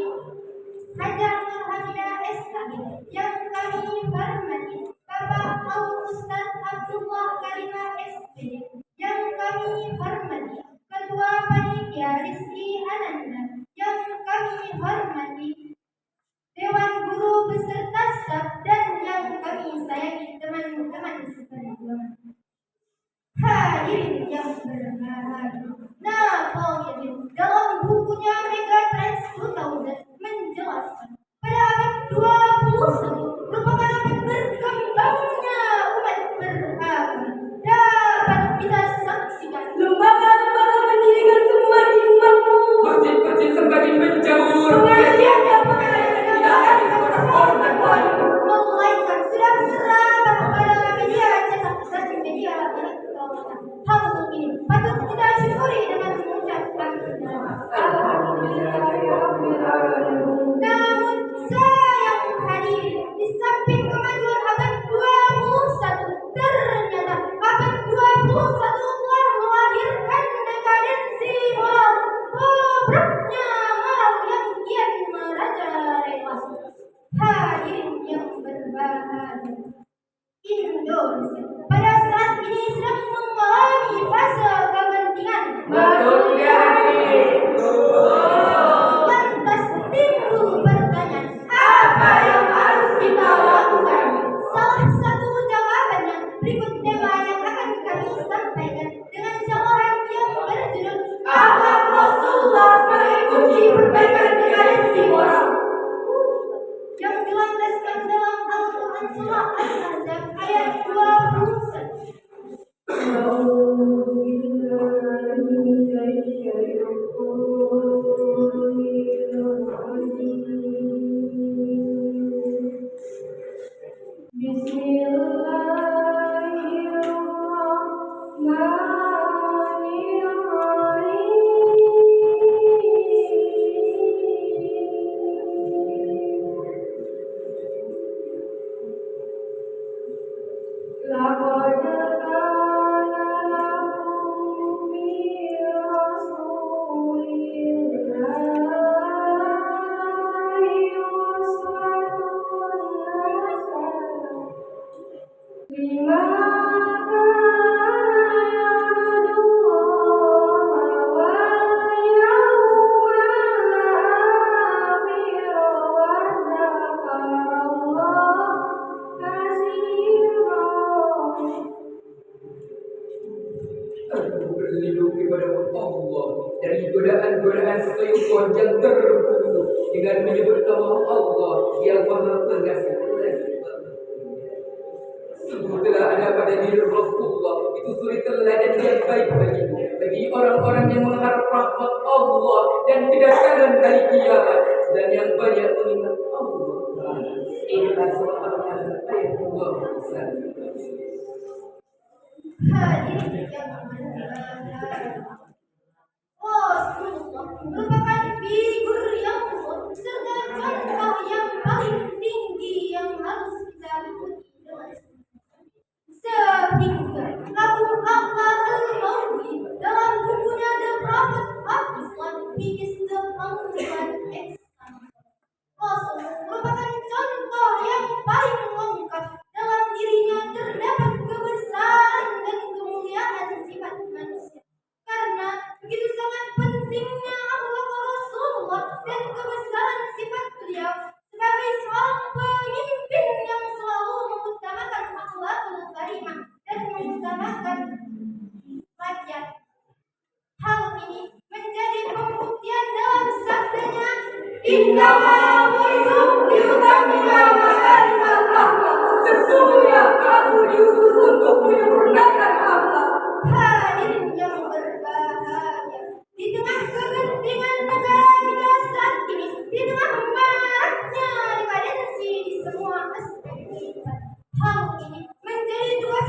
Speaker 1: Hajar Nur Hamidah SKB. Yang kami hormati Bapak Al-Ustaz Abdullah Karimah SPD. Yang kami hormati Ketua Panitia Rizki Ananda. Yang kami hormati Dewan Guru beserta staf dan yang kami sayangi teman-teman sekalian. Hadirin yang berbahagia, Napoleon dalam bukunya Megatrends 2000 menjelaskan pada abad 21 merupakan abad berkembangnya umat beragama. Dapat kita saksikan
Speaker 3: Lembaga-lembaga pendidikan semakin makmur.
Speaker 5: Masjid-masjid semakin menjamur.
Speaker 3: Pengajian pendidikan sekolah dan
Speaker 1: melainkan sudah merambah kepada media cetak dan media elektronik. Hal ini patut kita syukuri dengan mengucapkan namun sayang hadirin, di samping kemajuan abad 21, ternyata abad 21 telah melahirkan dekadensi moral, bobroknya moral yang kian merajalela. Hadirin yang berbahagia, Indonesia pada saat ini sedang mengalami fase kegentingan.
Speaker 5: Betul sekali.
Speaker 1: Lantas timbul pertanyaan, apa yang harus kita lakukan? Salah satu jawabannya berikut tema yang akan kami sampaikan dengan jamahan yang berjudul
Speaker 3: Akhlak Rasulullah sebagai kunci perbaikan dekadensi moral.
Speaker 1: yang dilandaskan dalam Al-Quran surah Al-Ahzab ayat 21.
Speaker 3: Laqad kana lakum fi rasulillahi uswatun hasanah liman kana yarjullaha wal yawmal akhir wa dzakarallaha katsiran.
Speaker 5: Aku berlindung kepada Allah dari godaan-godaan syaitan yang terbunuh dengan menyebut nama Allah yang Maha Pengasih lagi. Sungguh telah ada pada diri Rasulullah itu suri teladan yang baik bagi orang-orang yang mengharap rahmat Allah dan kedatangan hari kiamat dan yang banyak mengingat Allah. Inilah surah Al-Ahzab ayat 21.
Speaker 1: Hadirin yang berbahagia, Rasulullah merupakan figur yang serta contoh yang paling tinggi yang harus kita ikuti dengan sehingga Abu Akbar Al-Maudi dalam bukunya The Prophet of Islam is the only one example. Rasul merupakan contoh yang paling lengkap. Dalam dirinya terdapat kebesaran dan kemuliaan sifat manusia. Karena begitu sangat pentingnya akhlak Rasulullah dan kebesaran sifat beliau sebagai seorang pemimpin yang selalu mengutamakan akhlakul karimah dan mengutamakan rakyat. Hal ini menjadi pembuktian dalam sabdanya,
Speaker 3: Innama bu'ithu liutammima makarimal akhlak. Sesungguhnya aku diutus untuk menyempurnakan akhlak.
Speaker 1: hadirin yang berbahagia, di tengah kegentingan negara kita saat ini, di tengah maraknya dekadensi di semua aspek kehidupan, hal ini menjadi tugas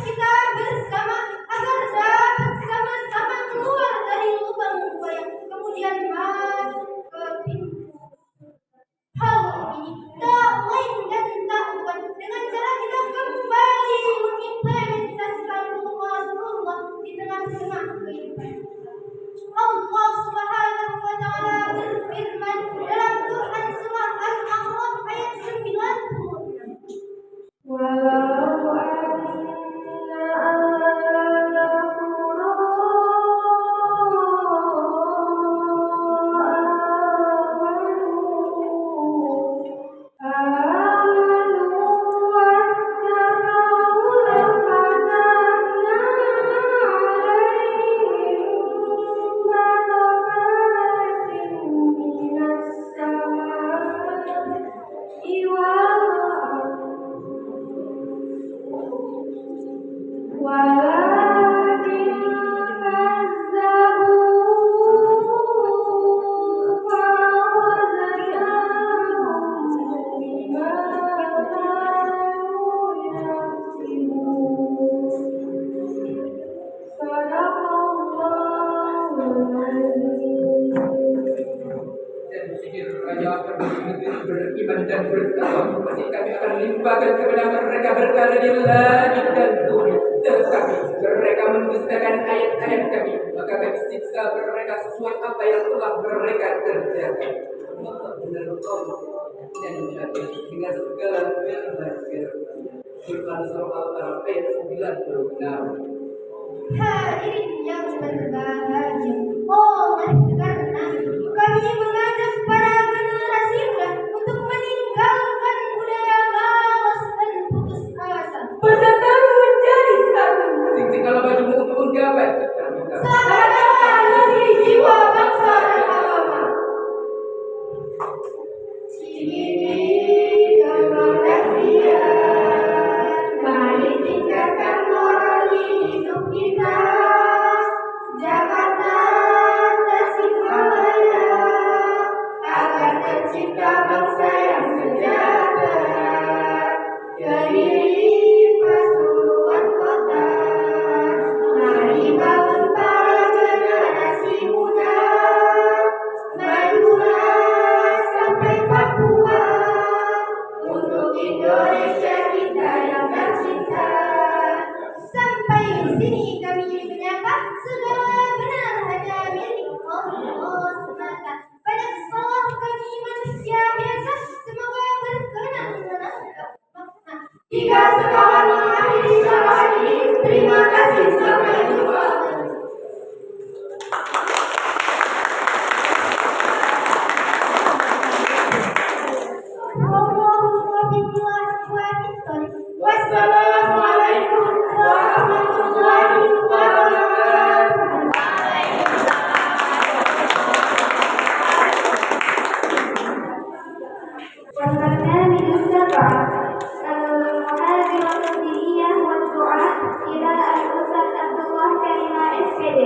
Speaker 5: Dan sihir raya akan beriman dan bertakwa. Pasti kami akan limpahkan kepada mereka perkara di langit dan bumi. Tetapi mereka mendustakan ayat-ayat kami, maka kami siksa mereka sesuai apa yang telah mereka kerjakan. Maka benar Allah dan adil dengan segala firman-Nya. Quran Surah Al-Araf ayat 96.
Speaker 1: Hadirin yang berbahagia, karena kami mengajak para generasi muda untuk meninggalkan budaya malas dan putus asa.
Speaker 3: Bersatu menjadi satu.
Speaker 5: Sing kalau bajumu untuk menggapai.
Speaker 1: Sama-sama dari jiwa bangsa dan agama. Ciri kebahagiaan, mari tingkatkan moral hidup kita. Jakarta, Tasikmalaya, agar tercipta bangsa yang sejahtera. Kediri Pasuruan kota, mari bangun para generasi muda. Madura sampai Papua, untuk Indonesia kita yang tercinta. Sampai di sini kami menyapa, segala benar hanya milik Allah semata. Banyak salah kami manusia biasa, semoga berkenan menangkap makna. Jika sekawan mengakhiri syarah ini, terima kasih, sampai jumpa. Wassalamualaikum warahmatullahi wabarakatuh. والبرنامج السبع المحاضرة الدينية والدعاء إلى الأستاذ عبد الله كريمة SPD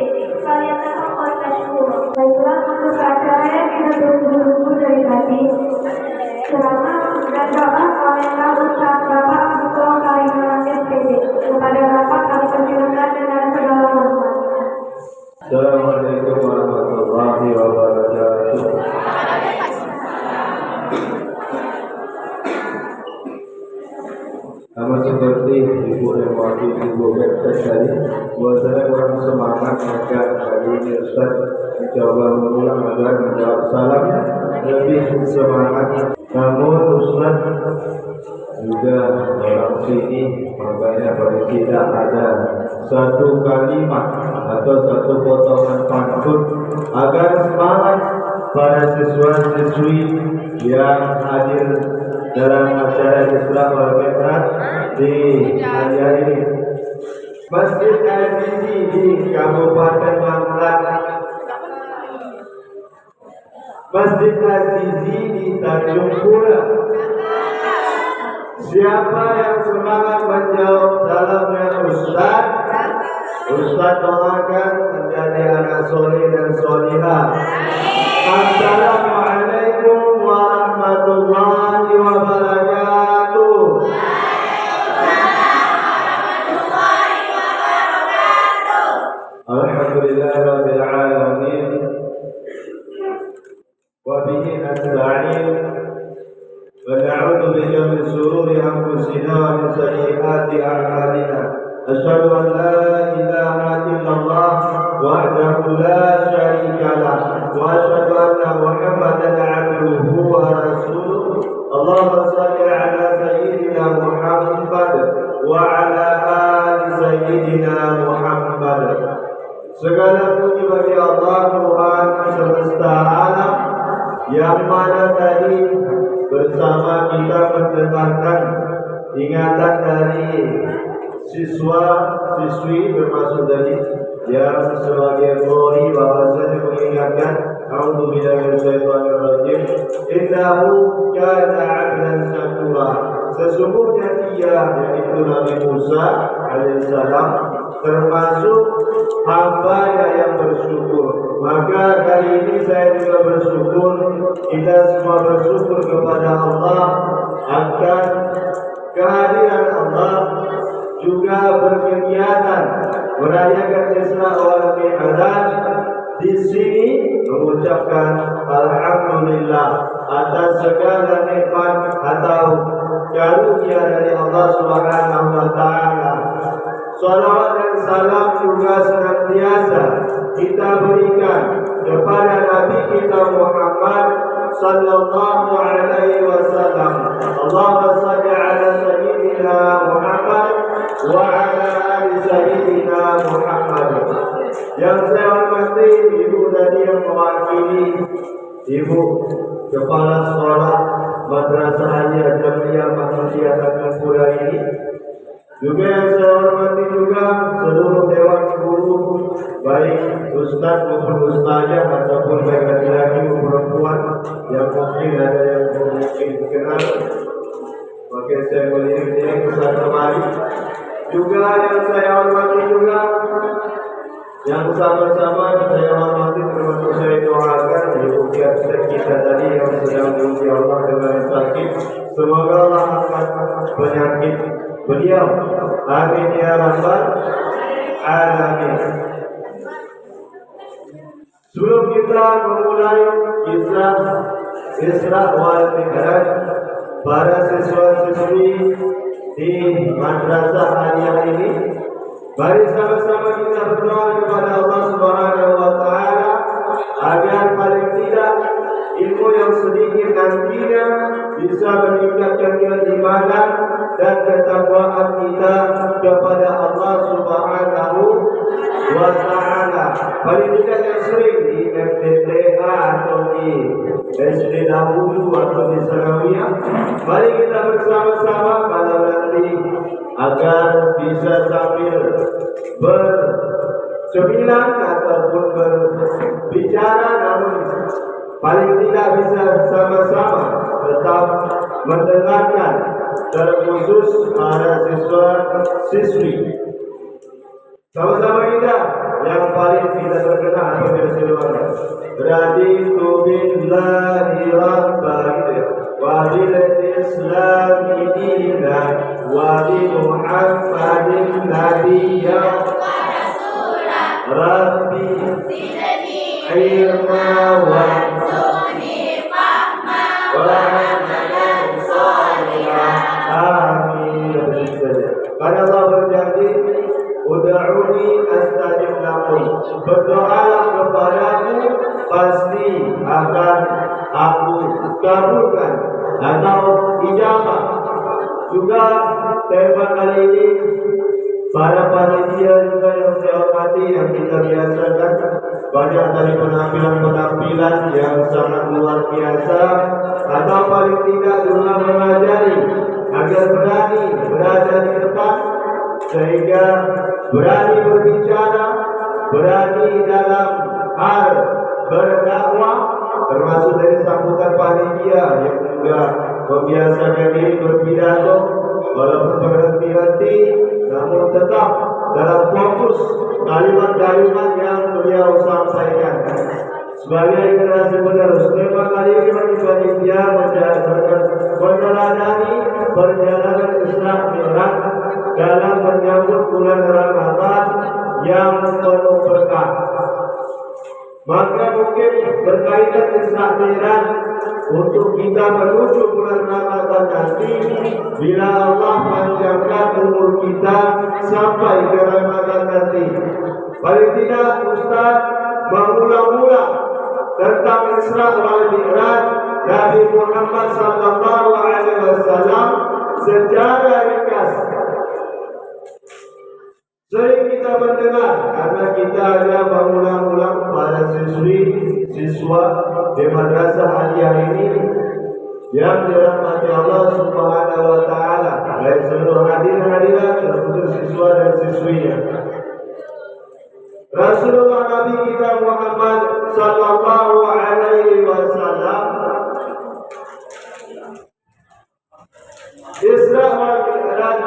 Speaker 1: فليتفضل مشكورا.
Speaker 3: Baiklah, untuk acara kita berburu dari tadi. Ceramah dan doa oleh Ustaz Bapak Abdullah Karimah SPD. Kepada Bapak kami persilakan dengan segala hormat.
Speaker 6: Assalamualaikum warahmatullahi wabarakatuh. Sama seperti Ibu dan Wakil Ibu Bektas tadi, buat saya kurang semangat maka hari ini Ustaz mencoba mengulang agar menjawab salam lebih semangat. Namun Ustaz juga orang sini, makanya bagi kita ada satu kalimat atau satu potongan pantun agar semangat para siswa-siswi yang hadir dalam acara Islam wal Mi'raj di hari ini. Masjid Al-Zizi di Kabupaten Magelang, Masjid Al-Zizi di Tanjung Pura. Siapa yang semangat menjawab salamnya Ustaz, Ustaz doakan menjadi anak soleh dan solihah. Assalamualaikum warahmatullahi wabarakatuh. Alhamdulillahirabbil alamin. Wa bihi nasta'in. Wa na'udzu bika min shururi anfusina wa min sayyiati a'malina. Asyhadu an la ilaha illallah wahdahu la syarika lah wa asyhadu anna Muhammadan 'abduhu wa rasuluh. Allahumma shalli 'ala sayyidina Muhammad wa 'ala ali sayyidina Muhammad. Segala puji bagi Allah Tuhan semesta alam yang mana tadi bersama kita mendengarkan ingatan dari siswa-siswi termasuk dari yang sebagai qori bahwasanya mengingatkan a'udzubillahi minasyaitonir rajim innahu kana 'abdan syakura. Sesungguhnya dia yaitu Nabi Musa alaihissalam termasuk hamba yang bersyukur. Maka kali ini saya juga bersyukur, kita semua bersyukur kepada Allah akan kehadiran Allah, juga berkegiatan merayakan Isra wal Mi'raj di sini mengucapkan alhamdulillah atas segala nikmat atau karunia dari Allah Subhanahu wa taala. Salawat dan salam juga senantiasa kita berikan kepada Nabi kita Muhammad sallallahu alaihi wasallam. Allahumma shalli ala sayyidina Muhammad wa ala ali sayyidina Muhammad. Yang saya hormati ibu tadi yang mewakili ibu kepala sekolah Madrasah Aliyah Jamiyah Muhammadiyah Tanjungpura ini. Juga yang saya hormati juga seluruh dewan guru, baik ustaz maupun ustazah ataupun baik laki-laki maupun perempuan yang mungkin ada yang mungkin dikenal. Maka saya melihat dia kesana kemari. Juga yang saya hormati juga yang sama-sama saya hormati termasuk saya doakan ibu kita tadi yang sedang diuji Allah dengan sakit. Semoga Allah angkat penyakit beliau. Amin ya rabbal alamin. Sebelum kita memulai kisah Isra wal Mi'raj para siswa-siswi di Madrasah Aliyah ini, mari sama-sama kita berdoa kepada Allah Subhanahu wa taala agar paling tidak ilmu yang sedikit nantinya bisa meningkatkan keimanan dan ketakwaan kita kepada Allah Subhanahu wa taala. Paling tidak yang sering di FTTA atau di SD dahulu atau di Sanawiyah, mari kita bersama-sama kalau nanti agar bisa sambil bercemilan ataupun berbicara, namun paling tidak bisa sama-sama tetap mendengarkan, terkhusus para siswa-siswi. Sama-sama kita yang paling tidak terkenal apabila seluruhnya. Raditu billahi rabban wa bil islami dinan wa bi Muhammadin nabiyyan Rabbi zidni ilma wa zidni fahma wa amalan salihah. Amin. Karena Allah berjanji, ud'uni astajib lakum. Berdoalah kepadaku, pasti akan aku kabulkan atau ijabah. Juga tema kali ini para panitia juga yang saya hormati, yang kita biasakan banyak dari penampilan-penampilan yang sangat luar biasa, atau paling tidak juga mengajari agar berani berada di depan, sehingga berani berbicara, berani dalam hal berdakwah, termasuk dari sambutan panitia yang juga membiasakan diri berpidato walaupun berhenti-henti, namun tetap dalam fokus kalimat-kalimat yang beliau sampaikan. Sebagai generasi penerus, tema kali ini bagi panitia meneladani perjalanan Isra Mi'raj dalam menyambut bulan Ramadan yang penuh berkah. Maka mungkin berkaitan Isra Mi'raj untuk kita menuju bulan Ramadan nanti, bila Allah panjangkan umur kita sampai ke Ramadan nanti. Paling tidak Ustaz mengulang-ulang tentang Isra wal Mi'raj Nabi Muhammad sallallahu alaihi wasallam secara ringkas. Sering kita mendengar karena kita ada mengulang-ulang pada siswa di Madrasah Aliyah ini yang dirahmati Allah Subhanahu wa taala, baik seluruh hadirin-hadirat terkhusus siswa dan siswinya. Rasulullah Nabi kita Muhammad sallallahu alaihi wasallam Isra wal Mi'raj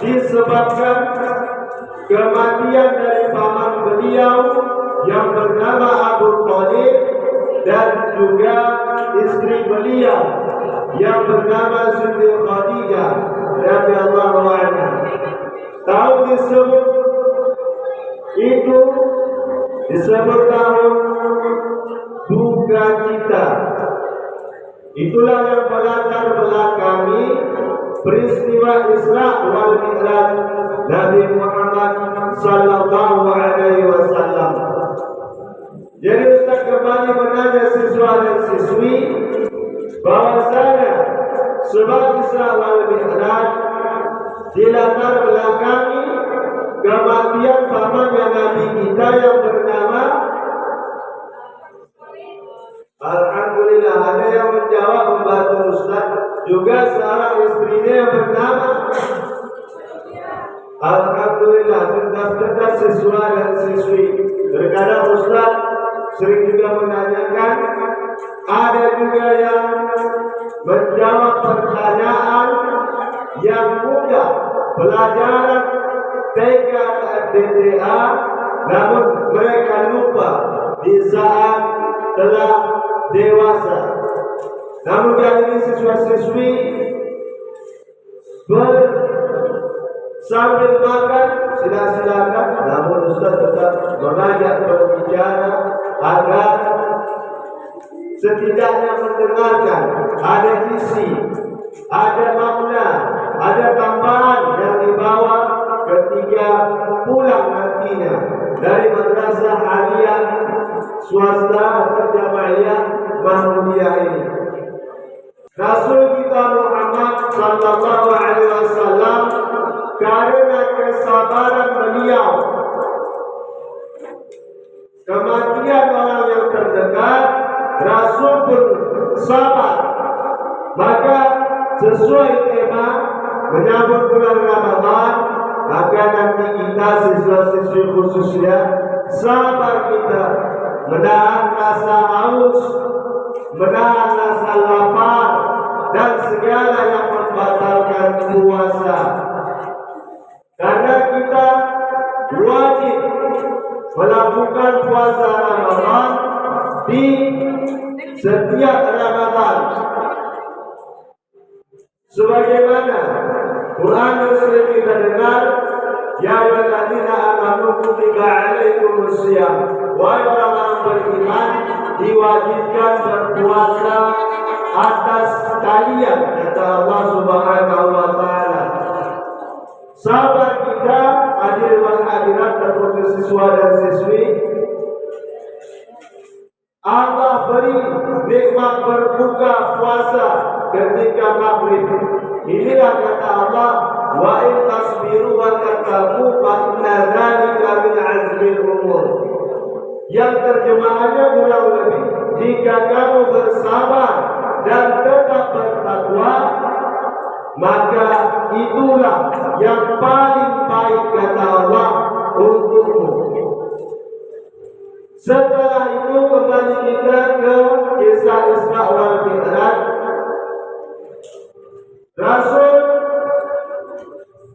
Speaker 6: disebabkan kematian dari paman beliau yang bernama Abu Thalib dan juga istri beliau yang bernama Siti Khadijah radhiyallahu anha. Tahun disebut itu disebut tahun duka cita. Itulah yang melatar belakangi peristiwa Isra wal Mi'raj Nabi Muhammad sallallahu alaihi wasallam. Jadi Ustaz kembali menanya siswa dan siswi bahwasanya sebab Isra wal Mi'raj dilatar belakangi kematian pamannya Nabi kita yang bernama, alhamdulillah ada yang menjawab membantu Ustaz, juga seorang istrinya yang bernama, alhamdulillah cerdas-cerdas siswa dan siswi. Terkadang Ustaz sering juga menanyakan, ada juga yang menjawab pertanyaan yang mudah, pelajaran TK dan DTA, namun mereka lupa di saat telah dewasa. Namun kali ini siswa-siswi sambil makan silakan, namun Ustaz tetap mengajak berbicara agar setidaknya mendengarkan, ada isi, ada makna, ada tambahan yang dibawa ketika pulang nantinya dari madrasah aliyah swasta atau jamaah Mahmudiyah ini. Rasul kita Muhammad sallallahu alaihi wasallam karena kesabaran beliau, kematian orang yang terdekat, Rasul pun sabar. Maka sesuai tema menyambut bulan Ramadan, maka nanti kita siswa-siswi khususnya sabar kita menahan rasa haus, menahan rasa lapar dan segala yang membatalkan puasa. Karena kita wajib melakukan puasa Ramadan di setiap Ramadan. Sebagaimana Quran yang sering kita dengar, ya ayyuhalladzina amanu kutiba alaikumus shiyam, wahai orang-orang beriman diwajibkan berpuasa atas kalian, kata Allah Subhanahu wa taala. Sahabat kita, hadirin wal hadirat terkhusus siswa dan siswi, Allah beri nikmat berbuka puasa ketika maghrib. Inilah kata Allah, wa in tasbiru wa tattaqu fa inna dzalika min azmil umur. Yang terjemahannya kurang lebih, jika kamu bersabar dan tetap bertakwa, maka itulah yang paling baik kata Allah untukmu. Setelah itu kembali kita ke kisah Isra wal Mi'raj. Rasul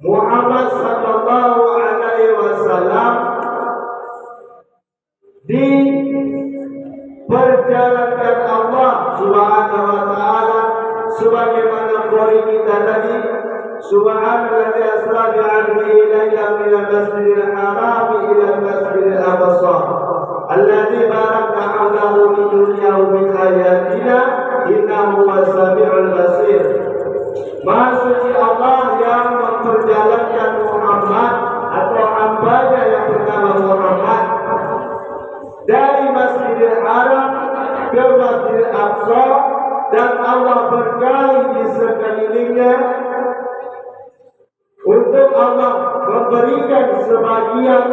Speaker 6: Muhammad sallallahu alaihi wasallam diperjalankan Allah Subhanahu wa taala sebagaimana qori kita tadi, subhanalladzi asra bi 'abdihi lailan minal masjidil haram ila al-masjidil aqsa alladzi barakna hawlahu min dunyahu min ayatina innahu was-sami'ul basir. Maha suci Allah yang memperjalankan Muhammad atau hambanya yang bernama Muhammad dari Masjidil Haram ke Masjidil Aqsa, dan Allah berkali di sekelilingnya untuk Allah memberikan sebagian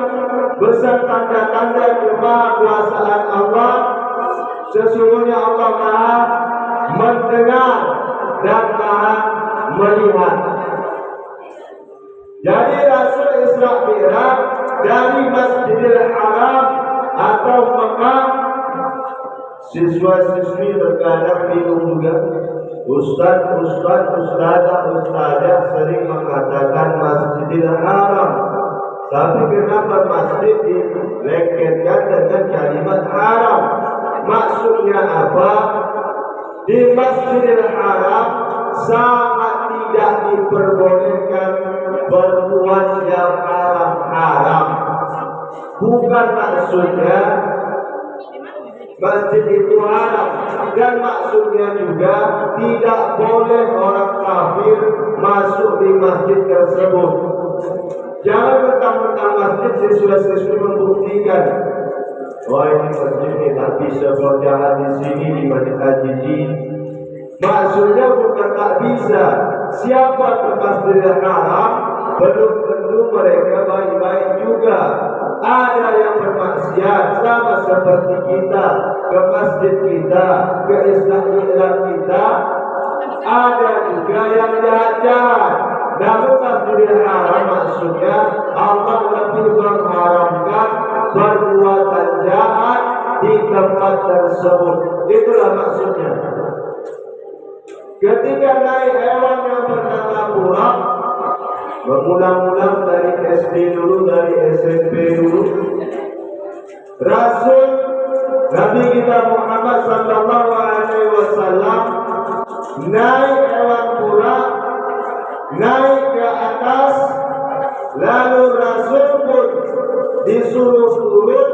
Speaker 6: besar tanda-tanda kemahakuasaan Allah. Sesungguhnya Allah Maha mendengar dan Maha melihat. Jadi Rasul Isra Mi'raj dari Masjidil Haram atau Mekah, siswa-siswi terkadang bingung juga. Ustazah sering mengatakan Masjidil Haram, tapi kenapa masjid dileketkan dengan kalimat haram? Maksudnya apa? Di Masjidil Haram sangat tidak diperbolehkan berbuat yang haram-haram. bukan maksudnya masjid itu haram, dan maksudnya juga tidak boleh orang kafir masuk di masjid tersebut. Jangan mentang-mentang masjid siswa-siswi membuktikan, wah ini masjid ini tak bisa berjalan di sini di Masjid Al-Jiji. Maksudnya bukan tak bisa. Siapa ke Masjidil Haram belum tentu mereka baik-baik juga. Ada yang bermaksiat sama seperti kita ke masjid kita, ke Islam kita. Ada juga yang jahat. Namun Masjidil Haram maksudnya Allah lebih mengharamkan perbuatan jahat di tempat tersebut. Itulah maksudnya. Ketika naik hewan yang bernama buraq, bermula-mula dari SD dulu, dari SMP dulu, Rasul Nabi kita Muhammad sallallahu alaihi wasallam naik hewan buraq, naik ke atas, lalu Rasul pun disuruh turun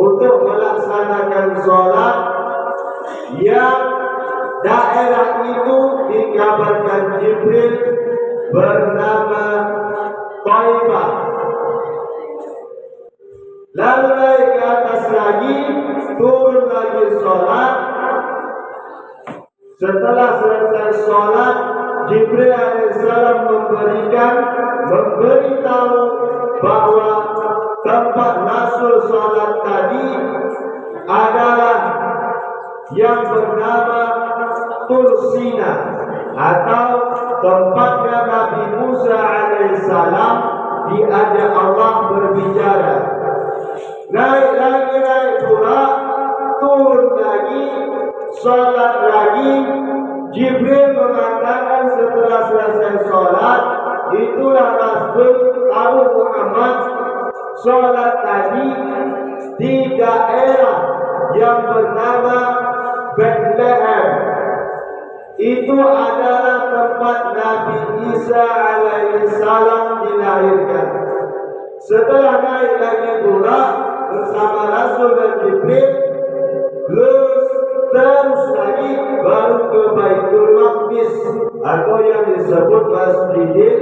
Speaker 6: untuk melaksanakan sholat yang daerah itu dikabarkan Jibril bernama Taibah. Lalu naik ke atas lagi, turun lagi sholat. Setelah selesai sholat, Jibril alaihissalam memberitahu bahwa tempat Rasul sholat tadi adalah yang bernama Tursina, atau tempatnya Nabi Musa alaihissalam diajak Allah berbicara. Naik lagi, naik pula, turun lagi, sholat lagi. Jibril mengatakan setelah selesai sholat, itulah Rasul Abu Muhammad sholat tadi di daerah yang bernama Bethlehem. Itu adalah tempat Nabi Isa alaihissalam dilahirkan. Setelah naik lagi pula bersama Rasul dan Jibril, lurus terus lagi baru ke Baitul Maqdis, atau yang disebut Masjidil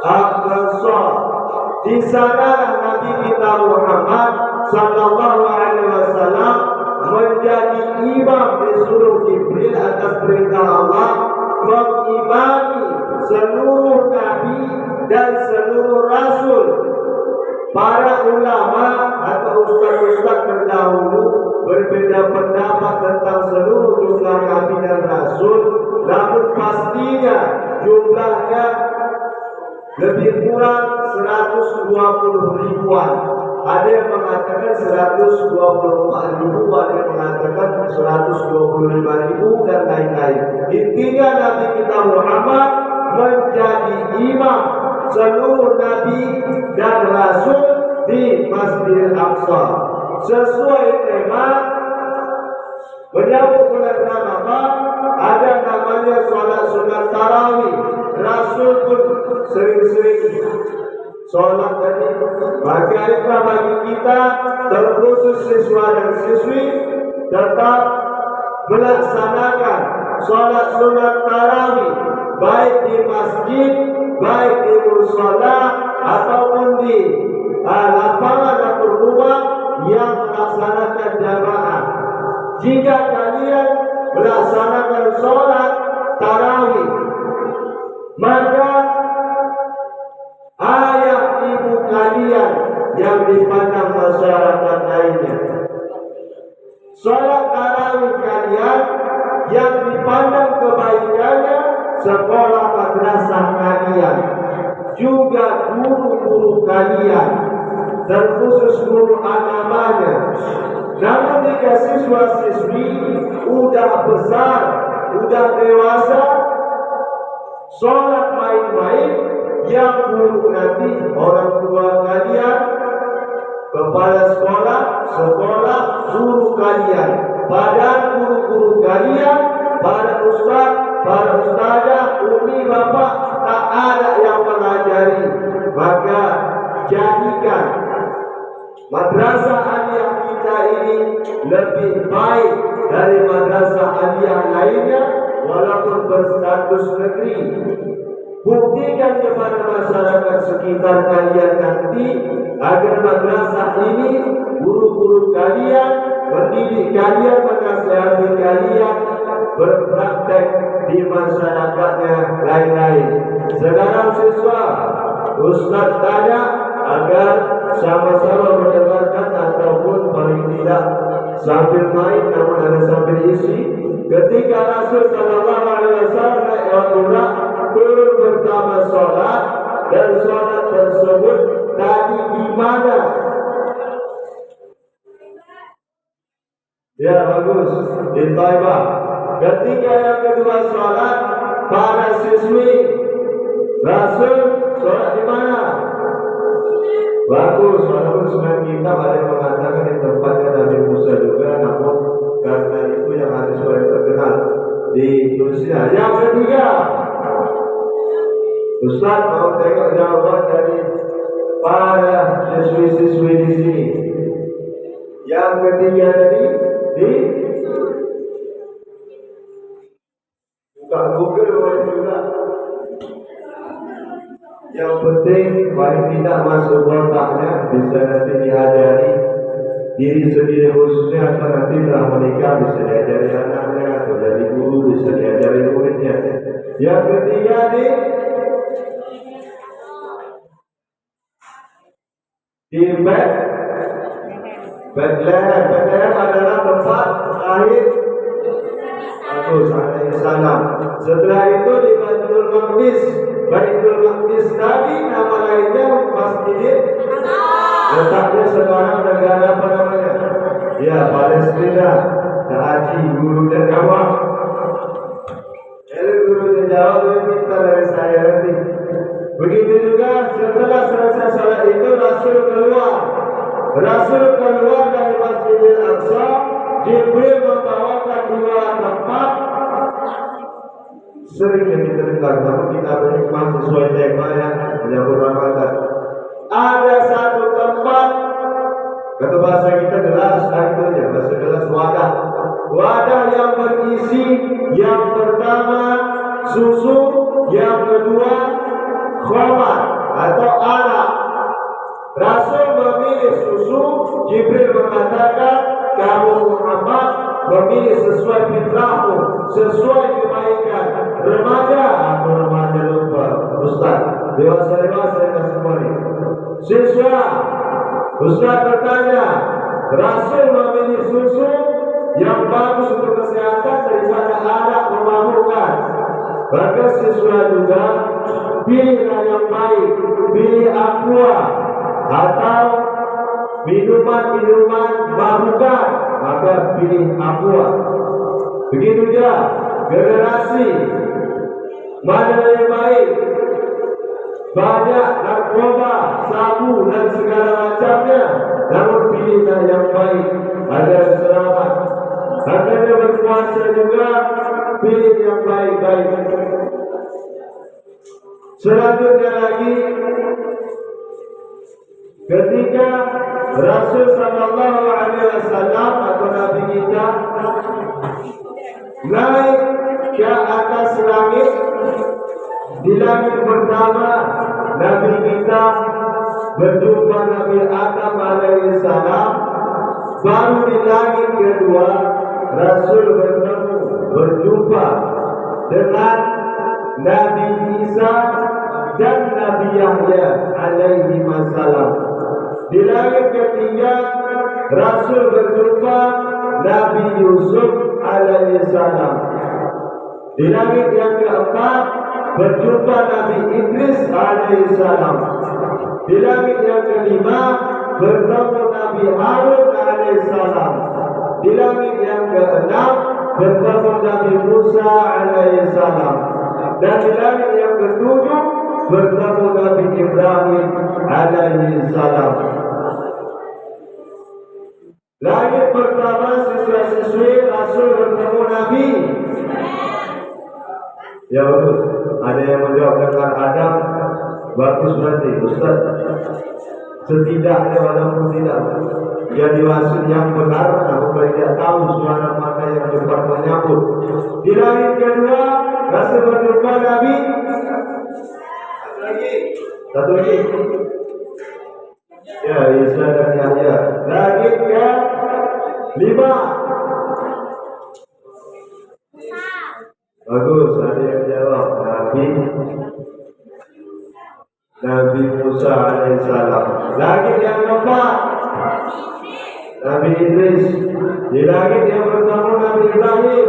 Speaker 6: Aqsa. Di sanalah Nabi kita Muhammad sallallahu alaihi wasallam menjadi imam, disuruh Jibril atas perintah Allah mengimami seluruh nabi dan seluruh rasul. Para ulama atau ustaz-ustaz terdahulu berbeda pendapat tentang seluruh jumlah nabi dan rasul, namun pastinya jumlahnya lebih kurang 120 ribuan. Ada yang mengatakan 124 ribu, ada yang mengatakan 125 ribu, dan lain-lain. Intinya Nabi kita Muhammad menjadi imam seluruh nabi dan rasul di Masjidil Aqsa. Sesuai tema menyambut bulan Ramadan, ada namanya sholat sunat tarawih. Rasul pun sering-sering sholat tadi. Maka itulah bagi kita, terkhusus siswa dan siswi, tetap melaksanakan sholat sunat tarawih, baik di masjid, baik di mushola, ataupun di lapangan atau rumah yang melaksanakan jamaah. Jika kalian melaksanakan sholat tarawih, maka ayah ibu kalian yang dipandang masyarakat lainnya, sholat tarawih kalian yang dipandang kebaikannya, sekolah madrasah kalian, juga guru-guru kalian, terkhusus guru agamanya. Namun jika siswa-siswi udah besar, udah dewasa, sholat main-main, yang guru nanti orang tua kalian, kepala sekolah, sekolah guru kalian, badan guru-guru kalian, para ustaz, para ustazah, umi bapak, tak ada yang mengajari. Maka jadikan ini lebih baik dari madrasah aliyah lainnya walaupun berstatus negeri. Buktikan kepada masyarakat sekitar kalian nanti agar madrasah ini, guru-guru kalian, pendidik kalian, menasihati kalian berpraktek di masyarakatnya lain-lain. Sekarang siswa, Ustaz tanya agar sama-sama mendengarkan ataupun paling tidak sambil main namun ada sambil isi. Ketika Rasul sallallahu alaihi wasallam naik turun pertama sholat, dan sholat tersebut tadi di mana? Ya bagus, di Taibah. Ketika yang kedua sholat, para siswi Rasul sholat di mana? Bagus, walaupun sebenarnya kita ada yang mengatakan di tempatnya Nabi Musa juga, namun karena itu yang hadis paling terkenal di Rusia. Yang ketiga, Ustaz mau tengok jawaban dari para siswi-siswi di sini. Yang ketiga tadi di buka Google boleh juga. Yang penting paling tidak masuk kontaknya, bisa nanti diajari diri sendiri khususnya, atau nanti telah menikah bisa diajari anaknya, atau jadi guru bisa diajari muridnya. Yang ketiga di Bethlehem. Bethlehem adalah tempat lahir Yesus alaihissalam. Setelah itu di Baitul Maqdis. Baitul Maqdis tadi nama lainnya Masjid. Letaknya sekarang negara apa namanya? Ya, Palestina. Tak haji guru dan jawab. Guru dan jawab dia minta dari saya nanti. Begitu juga setelah selesai salat itu Rasul keluar. Rasul keluar dari Masjidil Aqsa. Jibril membawakan dua tempat. Sering kita dengar, namun kita berhikmah sesuai tema yang menyambut Ramadan. Ada satu tempat, kata bahasa kita gelas, itu ya bahasa gelas wadah. Wadah yang berisi yang pertama susu, yang kedua khamar atau arak. Rasul memilih susu, Jibril mengatakan, kamu Muhammad memilih sesuai fitrahmu, sesuai kebaikan. Remaja atau remaja lupa, Ustaz. Dewasa-dewasa yang semua ini. Siswa, Ustaz bertanya, Rasul memilih susu yang bagus untuk kesehatan daripada arak memabukkan. Maka siswa juga pilihlah yang baik, pilih aqua atau minuman-minuman mabukan, maka pilih aqua. Begitu juga generasi, mana yang baik, banyak narkoba, sabu dan segala macamnya, namun pilihlah yang baik agar selamat. Akhirnya berpuasa juga, pilih yang baik-baik. Selanjutnya lagi, ketika Rasul sallallahu alaihi wasallam atau Nabi kita naik ke atas langit, di langit pertama Nabi kita berjumpa Nabi Adam alaihi salam. Baru di langit kedua Rasul berjumpa dengan Nabi Isa dan Nabi Yahya alaihi salam. Di langit ketiga Rasul berjumpa Nabi Yusuf alaihi salam. Di langit yang keempat berjumpa Nabi Idris alaihi salam. Di langit yang kelima bertemu Nabi Harun alaihi salam. Di langit yang keenam bertemu Nabi Musa alaihi salam. Dan di langit yang ketujuh bertemu Nabi Ibrahim alaihi salam. Langit pertama siswa-siswi Rasul bertemu Nabi. Ya bagus. Ada yang menjawab dengan Adam. Bagus berarti Ustaz. Setidaknya walaupun tidak Jadi wasit yang benar, aku tidak tahu suara mana yang cepat menyambut. Di langit kedua, Rasul berjumpa Nabi. Satu lagi. Ya, Isa dan Yahya. Langit ke 5. Bagus, ada yang jawab. Nabi Musa alaihissalam. Langit yang keempat, Nabi Idris. Di langit yang pertama Nabi Ibrahim.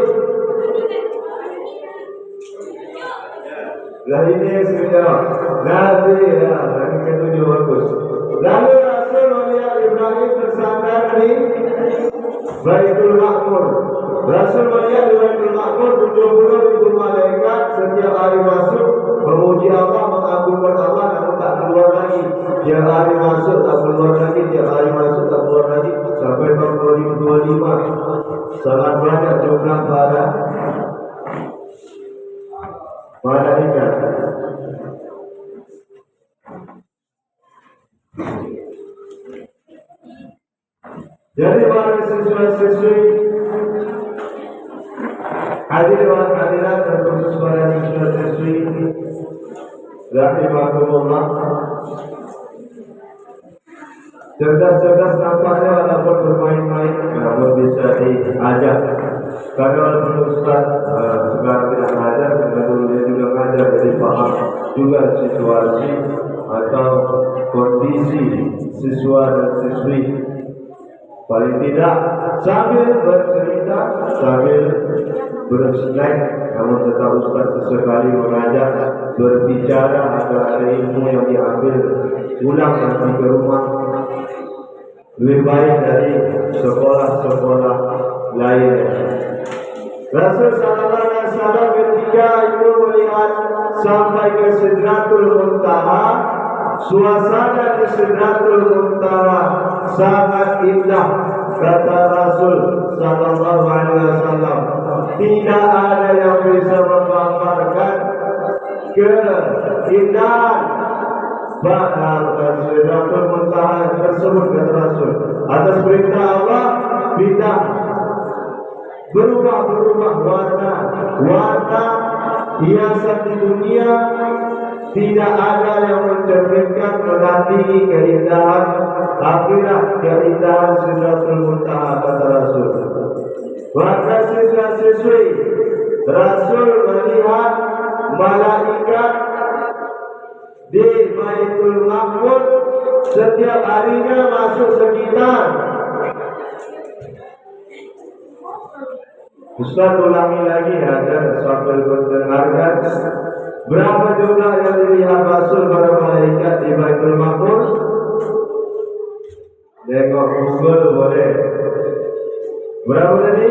Speaker 6: Langit yang kedua Nabi langit ketujuh bagus. Lalu Rasul melihat Ibrahim bersandar di Baitul Ma'mur. Rasul melihat di Baitul Ma'mur 70.000 malaikat setiap hari masuk memuji Allah, mengagungkan Allah, namun tak keluar lagi. Tiap hari masuk tak keluar lagi, tiap hari masuk tak keluar lagi sampai tahun 2025. Sangat banyak jumlah malaikat. Jadi para siswa-siswi hadirat dan khusus para siswa-siswi rahimakumullah. Cerdas-cerdas nampaknya walaupun bermain-main, namun bisa diajak. Karena walaupun Ustaz sekarang tidak mengajar, karena dulu dia juga mengajar, jadi paham juga situasi atau kondisi siswa dan siswi. Paling tidak sambil bercerita, sambil bersnack, namun tetap Ustaz sesekali mengajak berbicara agar ada ilmu yang diambil pulang nanti ke rumah lebih baik dari sekolah-sekolah lain. Rasul sallallahu alaihi wasallam ketika itu melihat sampai ke Sidratul Muntaha, suasana di Sidratul Muntaha sangat indah. Kata Rasul sallallahu alaihi wasallam, tidak ada yang bisa menggambarkan keindahan Sidratul Muntaha tersebut. Kata Rasul, atas perintah Allah bintang berubah warna hiasan di dunia tidak ada yang mencerminkan menandingi keindahan akhirat, keindahan Sidratul Muntaha. Kata Rasul, maka siswa-siswi Rasul melihat malaikat di Baitul Ma'mur setiap harinya masuk sekitar. Ustaz ulangi lagi agar sampai mendengarkan. Berapa jumlah yang dilihat Rasul para malaikat di Baitul Ma'mur? Tengok Google boleh. Berapa tadi?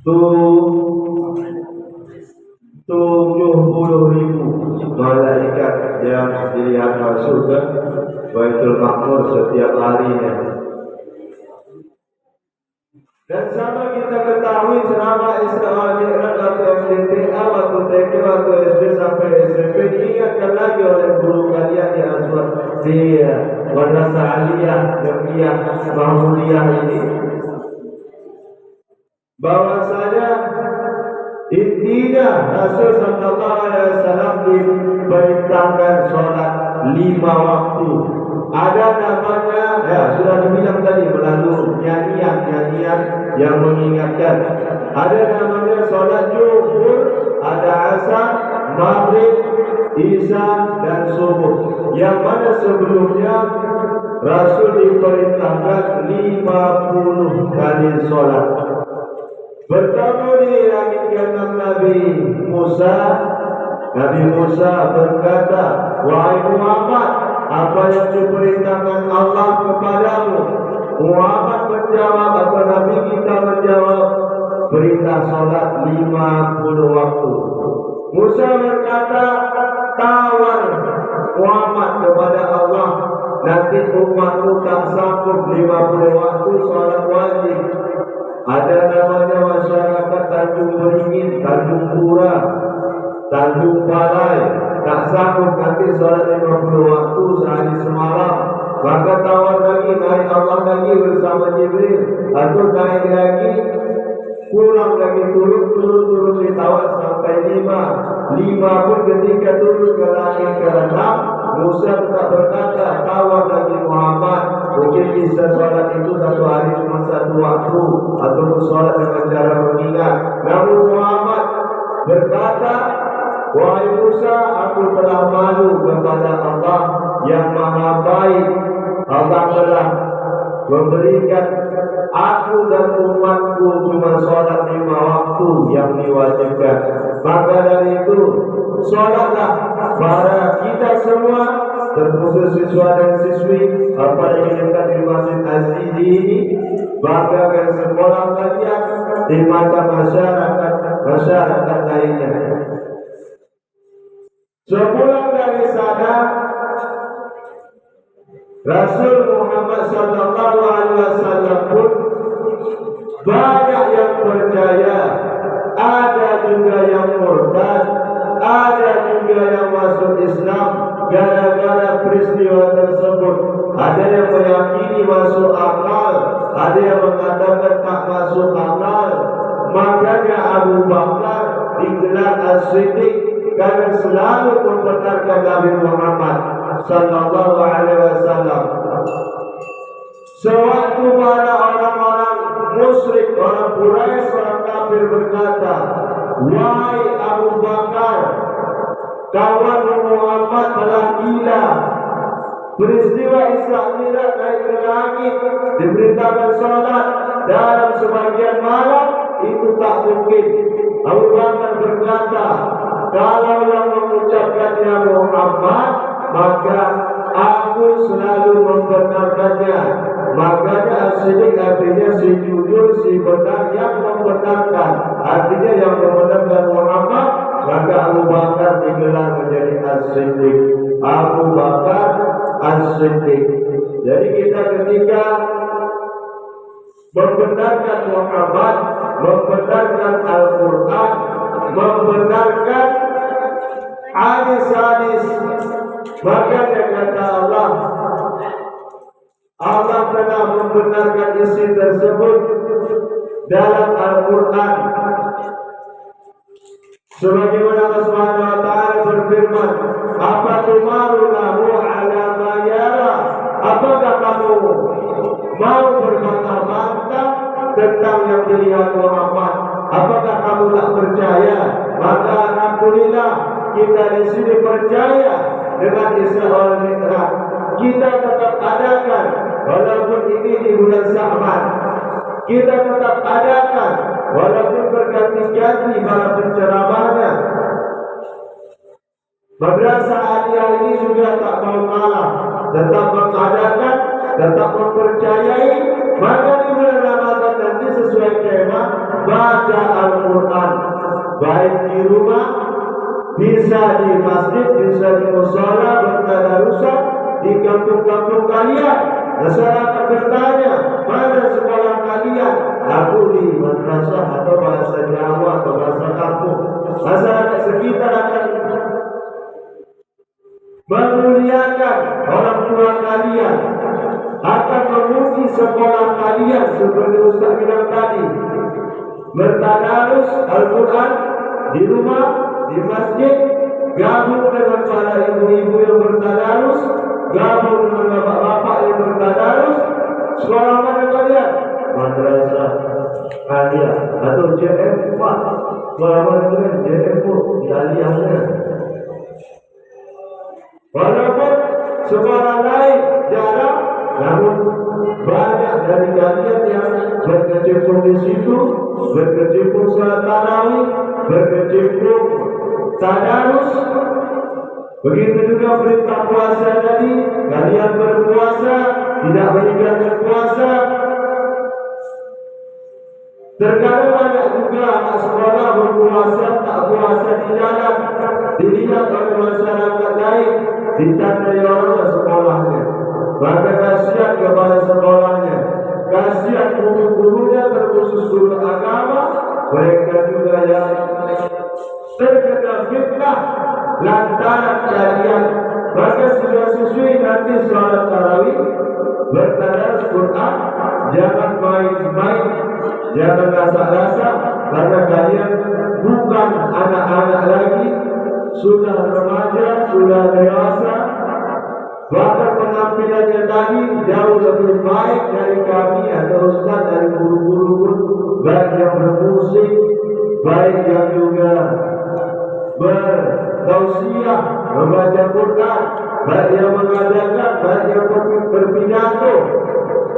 Speaker 6: 70.000 malaikat yang dilihat masuk ke Baitul Ma'mur setiap harinya. Dan sama kita ketahui selama Isra Mi'raj atau MTTA waktu TK atau SD sampai SMP, diingatkan lagi oleh guru kalian di Aswad di Madrasah Aliyah Jamiah Mahmudiyah ini, bahwasanya intinya Rasul sallallahu alaihi wasallam diperintahkan sholat 5 waktu. Ada namanya, sudah dibilang tadi melalui nyanyian yang mengingatkan. Ada namanya sholat zuhur, ada asar, maghrib, isya dan subuh. Yang mana sebelumnya Rasul diperintahkan 50 kali sholat. Bertemu di langit keenam Nabi Musa. Nabi Musa berkata, wahai Muhammad, apa yang diperintahkan Allah kepadamu? Muhammad menjawab, atau Nabi kita menjawab, perintah sholat 50 waktu. Musa berkata, tawar Muhammad kepada Allah, nanti umatku tak sanggup 50 waktu sholat wajib. Ada namanya masyarakat Tanjung Beringin, Tanjung Pura, Tanjung Balai, tak sanggup nanti solat 50 waktu sehari semalam, maka tawar lagi, naik Allah lagi bersama Jibril, atau naik lagi, pulang lagi, turun ditawar sampai 5 pun ketika turun ke langit ke-6, Musa tetap berkata, tawar lagi Muhammad, mungkin bisa solat itu satu hari cuma satu waktu, atau solat dengan cara mengingat. Namun Muhammad berkata, wahai Musa, aku telah malu kepada Allah yang maha baik. Allah telah memberikan aku dan umatku cuma solat 5 waktu yang diwajibkan. Maka dari itu, solatlah para kita semua, terkhusus siswa dan siswi apa yang dekat di Masjid Azizi ini, bagaikan sekolah kalian di mata masyarakat lainnya. Sepulang dari sana, Rasul Muhammad sallallahu alaihi wasallam pun banyak yang percaya, ada juga yang murtad, ada juga yang masuk Islam gara-gara peristiwa tersebut. Ada yang meyakini masuk akal, ada yang mengatakan tak masuk akal. Makanya Abu Bakar digelar As-Siddiq karena selalu membenarkan Nabi Muhammad sallallahu alaihi wasallam. Sewaktu para orang-orang musyrik, orang Quraisy, orang kafir berkata, wahai Abu Bakar, kawan Muhammad telah gila. Peristiwa Isra Mi'raj naik ke langit, diberitakan salat dalam sebagian malam, itu tak mungkin. Abu Bakar berkata, kalau yang mengucapkannya Muhammad, maka aku selalu membenarkannya. Makanya As-Siddiq artinya si jujur, si benar, yang membenarkan. Artinya yang membenarkan Muhammad, maka Abu Bakar digelar menjadi As-Siddiq. Abu Bakar As-Siddiq. Jadi kita ketika membenarkan Muhammad, membenarkan Al-Quran, membenarkan hadis-hadis, maka dia kata Allah telah membenarkan isi tersebut dalam Al-Quran. Sebagaimana Allah Subhanahu wa taala berfirman, apa tumarunahu ala ma yara? Apakah kamu mau berbantah-bantah tentang yang dilihat Muhammad? Apakah kamu tak percaya? Maka alhamdulillah kita di sini percaya dengan Isra wal Mi'raj. Kita tetap adakan walaupun ini di bulan Sya'ban. Kita tetap adakan walaupun berganti-ganti para penceramahnya. Madrasah Aliyah ini juga tak mau kalah, tetap mengadakan, tetap mempercayai. Maka di bulan Ramadan nanti sesuai tema baca Al-Quran, baik di rumah, bisa di masjid, bisa di mushola, bertadarusan di kampung-kampung kalian. Masyarakat bertanya, mana sekolah kalian? Aku di madrasah atau bahasa Jawa atau bahasa kampung. Masyarakat sekitar akan memuliakan orang tua kalian, akan memuji sekolah kalian seperti Ustaz bilang tadi. Bertadarus Al-Quran di rumah, di masjid, gabung dengan para ibu-ibu yang bertadarus, gabung dengan bapak-bapak yang bertadarus. Sekolah mana kalian? Madrasah Aliyah atau JM. Pak, sekolah mana kalian? JM pun di Aliyahnya. Walaupun sekolah lain jarang, namun banyak dari kalian yang berkecimpung di situ, berkecimpung salat tarawih, berkecimpung tadarus. Begitu juga perintah puasa tadi, kalian berpuasa, tidak meninggalkan puasa. Terkadang banyak juga anak sekolah berpuasa, tak puasa di jalan, dilihat oleh masyarakat lain, ditandai orang sekolahnya. Maka kasihan kepada sekolahnya, kasihan guru-gurunya, terkhusus guru agama. Mereka juga yang terkena fitnah lantaran kalian. Maka siswa-siswi nanti sholat tarawih bertadarus Quran, jangan main-main, jangan rasa-rasa, karena kalian bukan anak-anak lagi, sudah remaja, sudah dewasa. Bahkan penampilannya tadi jauh lebih baik dari kami atau ustaz, dari guru-guru pun, baik yang bermusik, baik yang juga bertausiah, membaca Quran, baik yang mengadakan, baik yang berpidato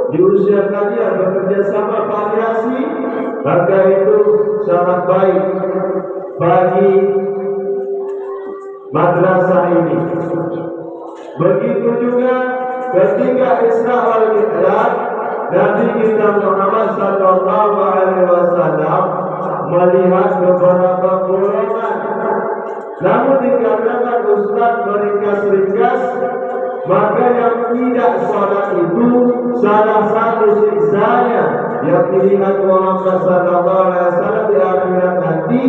Speaker 6: di usia kalian bekerja sama variasi, maka itu sangat baik bagi madrasah ini. Begitu juga ketika Isra wal Mi'raj, Nabi kita Muhammad sallallahu alaihi wasallam melihat beberapa golongan. Namun dikarenakan Ustaz meringkas, maka yang tidak sholat itu salah satu siksanya yang dilihat Muhammad sallallahu alaihi wasallam di akhirat nanti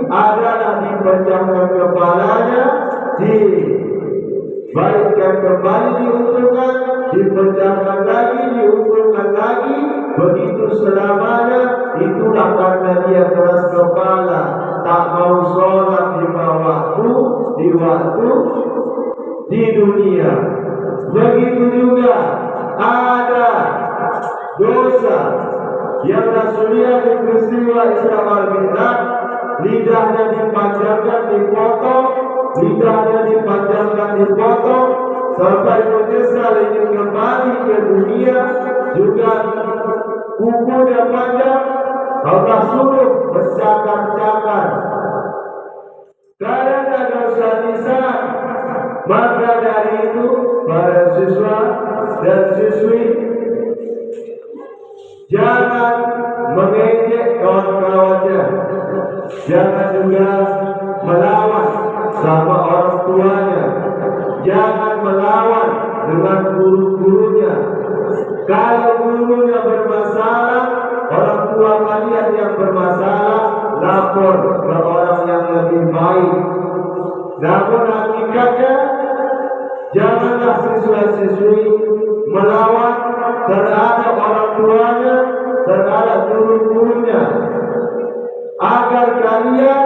Speaker 6: adalah dipecahkan kepalanya, dibalikkan kembali, diunturkan, dipecahkan lagi, diunturkan lagi, begitu selamanya. Itulah karena dia keras kepala, tak mau sholat di waktu di dunia. Begitu juga ada dosa yang Rasulullah di peristiwa Isra wal Mi'raj, lidahnya dipanjangkan, dipotong, lidahnya dipanjangkan, dipotong, sampai menyesal ingin kembali ke dunia, juga kukunya panjang, Allah suruh bercakar-cakar. Karena dosa lisan, maka dari itu para siswa dan siswi jangan mengejek kawan-kawannya, jangan juga melawan sama orang tuanya, jangan melawan dengan guru-gurunya. Kalau gurunya bermasalah, orang tua kalian yang bermasalah, lapor ke orang yang lebih baik. Namun hakikatnya, janganlah siswa-siswi melawan terhadap orang tuanya, terhadap guru-gurunya, agar kalian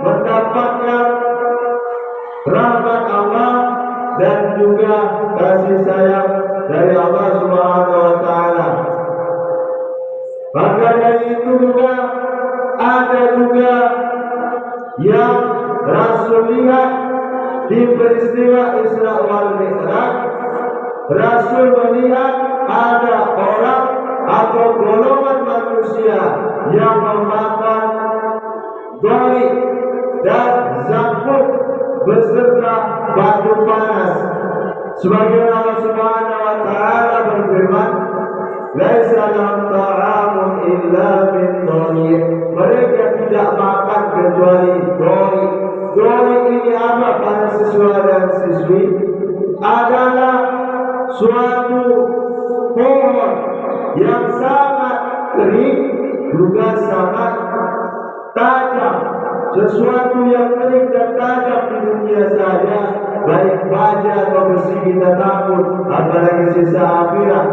Speaker 6: mendapatkan rahmat Allah dan juga kasih sayang dari Allah Subhanahu wa taala. Maka dari itu juga ada juga yang Rasul lihat di peristiwa Isra wal Mi'raj. Rasul melihat ada orang atau golongan manusia yang memakan dori dan zakum beserta batu panas. Sebagian Allah Subhanahu wa taala berfirman, "Laisa lahum ta'amun illa min dori." Mereka tidak makan kecuali dori. Dori ini apa para siswa dan siswi? Adalah suatu pohon yang sangat kering, juga sangat tajam. Sesuatu yang kering dan tajam di dunia saja, baik baja atau besi, kita takut, apalagi sisa akhirat.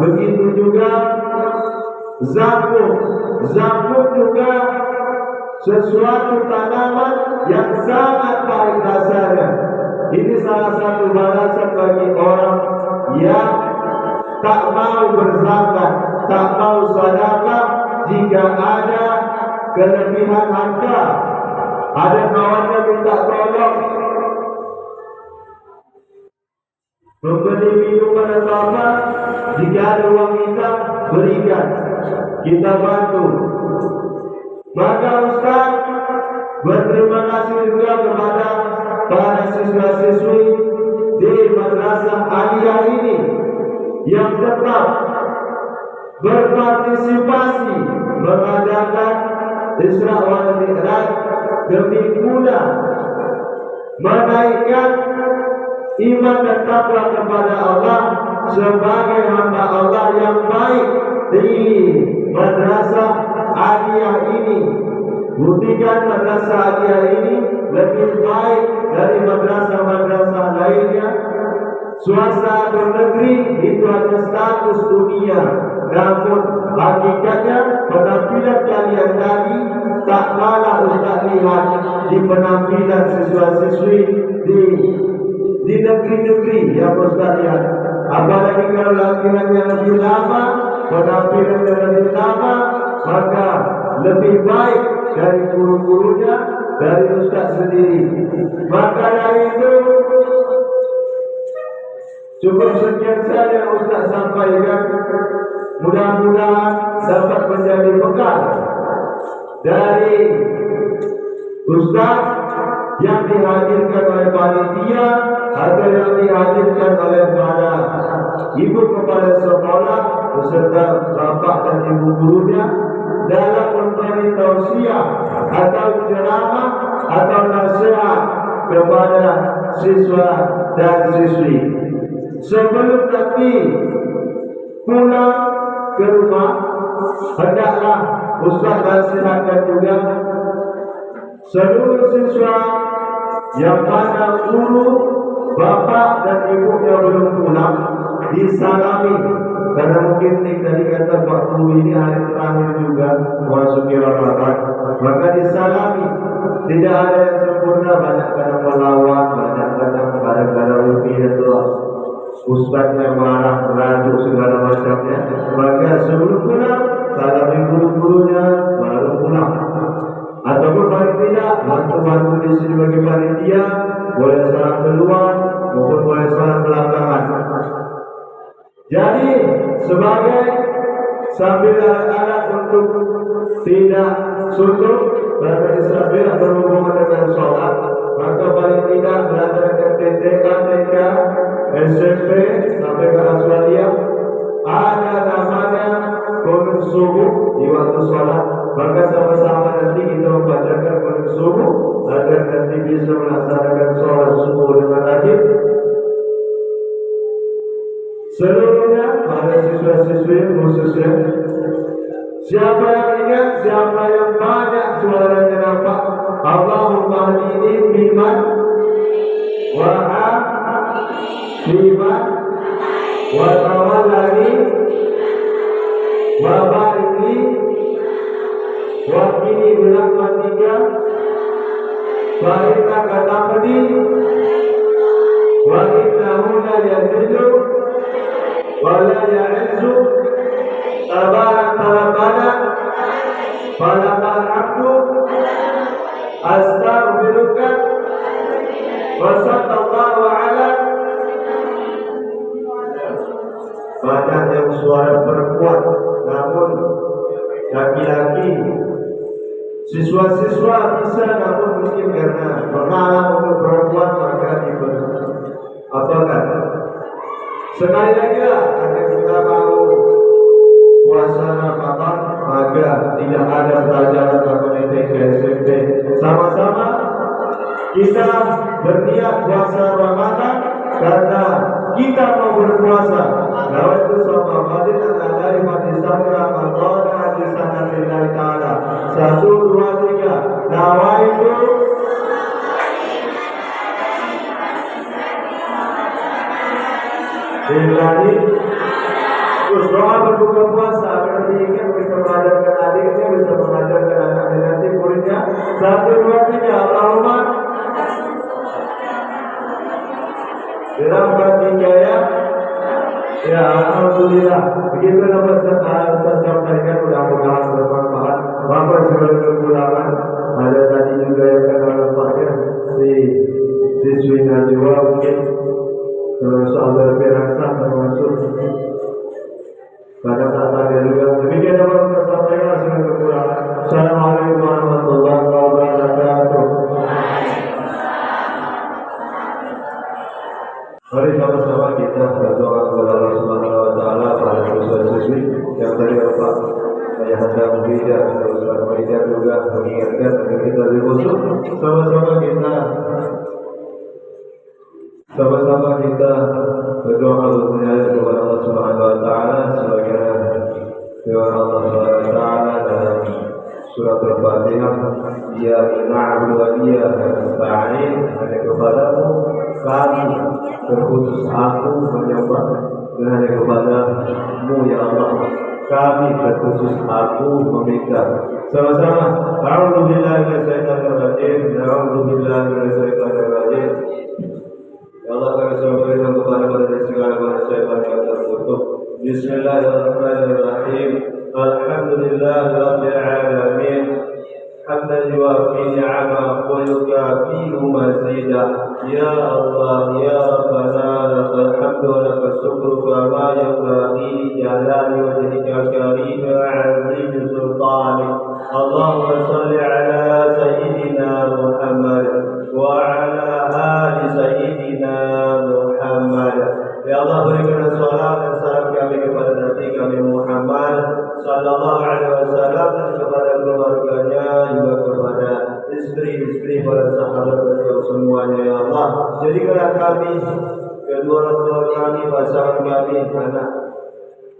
Speaker 6: Begitu juga zakum. Zakum juga sesuatu tanaman yang sangat pahit rasanya. Ini salah satu balasan bagi orang yang tak mau berzakat, tak mau sedekah jika ada kelebihan harta. Ada kawannya minta tolong membeli minuman atau apa, jika ada uang kita berikan, kita bantu. Maka Ustaz berterima kasih juga kepada para siswa-siswi di Madrasah Aliyah ini yang tetap berpartisipasi mengadakan Isra wal Mi'raj demi guna menaikkan iman dan takwa kepada Allah sebagai hamba Allah yang baik di Madrasah Aliyah ini. Buktikan madrasah Aliyah ini lebih baik dari madrasah-madrasah lainnya. Swasta atau negeri itu hanya status dunia, namun hakikatnya penampilan kalian tadi tak kalah Ustaz lihat di penampilan siswa-siswi di negeri-negeri yang Ustaz lihat. Apalagi kalau latihannya lebih lama, penampilannya lebih lama, maka lebih baik dari guru-gurunya, dari Ustaz sendiri. Maka dari itu cukup sekian saja Ustaz sampaikan. Mudah-mudahan dapat menjadi bekal dari Ustaz yang dihadirkan oleh panitia atau yang dihadirkan oleh para ibu kepala sekolah beserta bapak dan ibu gurunya dalam memberi tausiah atau ceramah atau nasihat kepada siswa dan siswi. Sebelum nanti pulang ke rumah, hendaklah Ustaz nasihatkan juga seluruh siswa yang mana guru, bapak dan ibunya belum pulang, disalami. Karena mungkin tadi kata Pak Guru ini hari terakhir juga memasuki Ramadan, maka disalami. Tidak ada yang sempurna, banyak kadang melawan, banyak kadang gara-gara rugi atau ustaznya marah, merajuk segala macamnya. Maka sebelum pulang, salami guru-gurunya, baru pulang. Ataupun paling tidak, bantu-bantu di sini bagi panitia, boleh salam keluar maupun boleh salam belakangan. Jadi sebagai sambil alat-alat untuk tidak suntuk dan tidak berhubungan dengan sholat, maka paling tidak belajar TTK, TK, SMP sampai ke Aswadiyah ada namanya qunut subuh di waktu sholat. Maka sama-sama nanti kita membacakan qunut subuh agar nanti bisa melaksanakan sholat subuh dengan rajin. Seluruhnya pada siswa-siswi khususnya, siapa yang ingat, siapa yang banyak suaranya nampak, Allahumma hdini biman wa biman wa tawallani wa barikli wa qini birahmatika wa innaka taqdi wa innahu la yazillu wala ya'izzu tabaraka rabbana falakal hamdu astaghfiruka wa sallallahu ala. Banyak yang suara perempuan, namun laki-laki siswa-siswa bisa, namun mungkin karena mengalah untuk perempuan maka apakah sekali lagi lah, karena kita mau puasa Ramadan, maka tidak ada pelajaran atau TK SMP. Sama-sama kita berniat puasa Ramadan karena kita mau berpuasa. Lawat itu sama hadis dari hadis Ramadan hadis Nabi Taala. 1, 2, 3. Nawaitu Billahi. Terus doa berbuka puasa berarti ingin bisa mengajarkan adiknya, bisa mengajarkan anaknya, nanti muridnya. 1, 2, 3. Allahumma birahmatika ya alhamdulillah. Begitu dapat saya sampaikan, mudah-mudahan bermanfaat. Bapak sebelum kekurangan ada tadi juga yang kena nampaknya si siswi Najwa mungkin soal berpirasa termasuk pada saat ada juga. Demikian dapat saya sampaikan sebelum kekurangan. Assalamualaikum warahmatullahi wabarakatuh. Mari sama-sama kita berdoa kepada Allah Subhanahu wa taala pada siswa-siswi yang tadi Bapak saya hendak mengajar, terus mengajar juga mengingatkan agar kita berusaha sama-sama kita berdoa kepada Allah Subhanahu wa taala sebagaimana firman Allah Subhanahu wa taala dalam surat Al-Fatihah. Iyyaka na'budu wa iyyaka nasta'in. Hanya kepadamu kami, terkhusus aku menyembah, dan hanya kepadamu ya Allah kami, terkhusus aku meminta. Sama-sama. A'udzubillahi minasyaitonir rajim. A'udzubillahi minasyaitonir rajim. Ya Allah, kami sembah berlindung kepada dari segala syaitan yang terkutuk. Bismillahirrahmanirrahim. Alhamdulillahirabbil alamin. Hamdan yuwafi ni'ama wa yukafi'u mazida. Ya Allah, ya Rabbana, lakal hamdu wa lakal syukru kama yanbaghi li jalali wajhika karim wa 'azimi sultanik. Allahumma shalli ala sayyidina Muhammad wa ala ali sayyidina Muhammad. Ya Allah, berikan salat dan salam kami kepada Nabi kami Muhammad sallallahu alaihi wasallam, dan kepada keluarganya, juga kepada istri-istri para sahabat beliau semuanya. Ya Allah, jadikanlah kami, kedua orang tua kami, pasangan kami, anak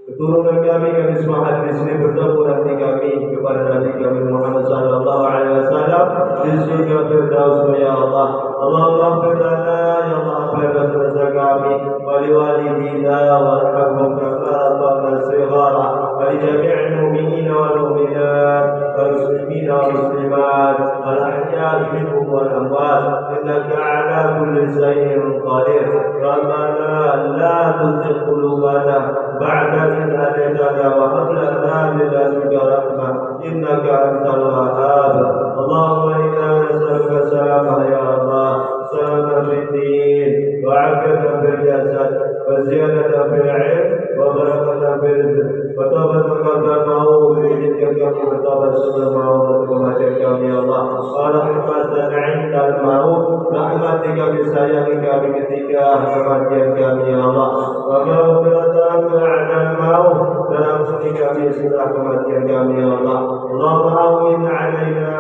Speaker 6: keturunan kami semua hadir di sini bertemu nanti kami kepada Nabi kami Muhammad sallallahu alaihi wasallam di surga Firdaus. Ya Allah, Allahumma ighfir lana, ya Allah, ampunilah dosa kami, wali walidina warhamhum kama rabbana shighara, wali jami'il mu'minina wal mu'minat wal muslimina wal muslimat al ahya'i minhum wal amwat, innaka ala kulli shay'in qadir. Rabbana la tuzigh qulubana ba'da idh hadaytana wa hab lana min ladunka rahmah innaka antal wahhab. Allahumma inna nas'aluka salamah ya Allah, salamah fid din wa 'afiyatan fil jasad wa ziyadatan fil 'ilm wa barakatan fil rizq wa tawbatan qabla al-maut bi idhnika wa tawbatan sunnah maut kematian kami ya Allah, wa rahmatan 'inda al-maut, rahmatika bisayangi kami ketika kematian kami ya Allah, wa maghfiratan ba'da al-maut, dan ampuni kami setelah kematian kami ya Allah. Allahumma hawwin 'alaina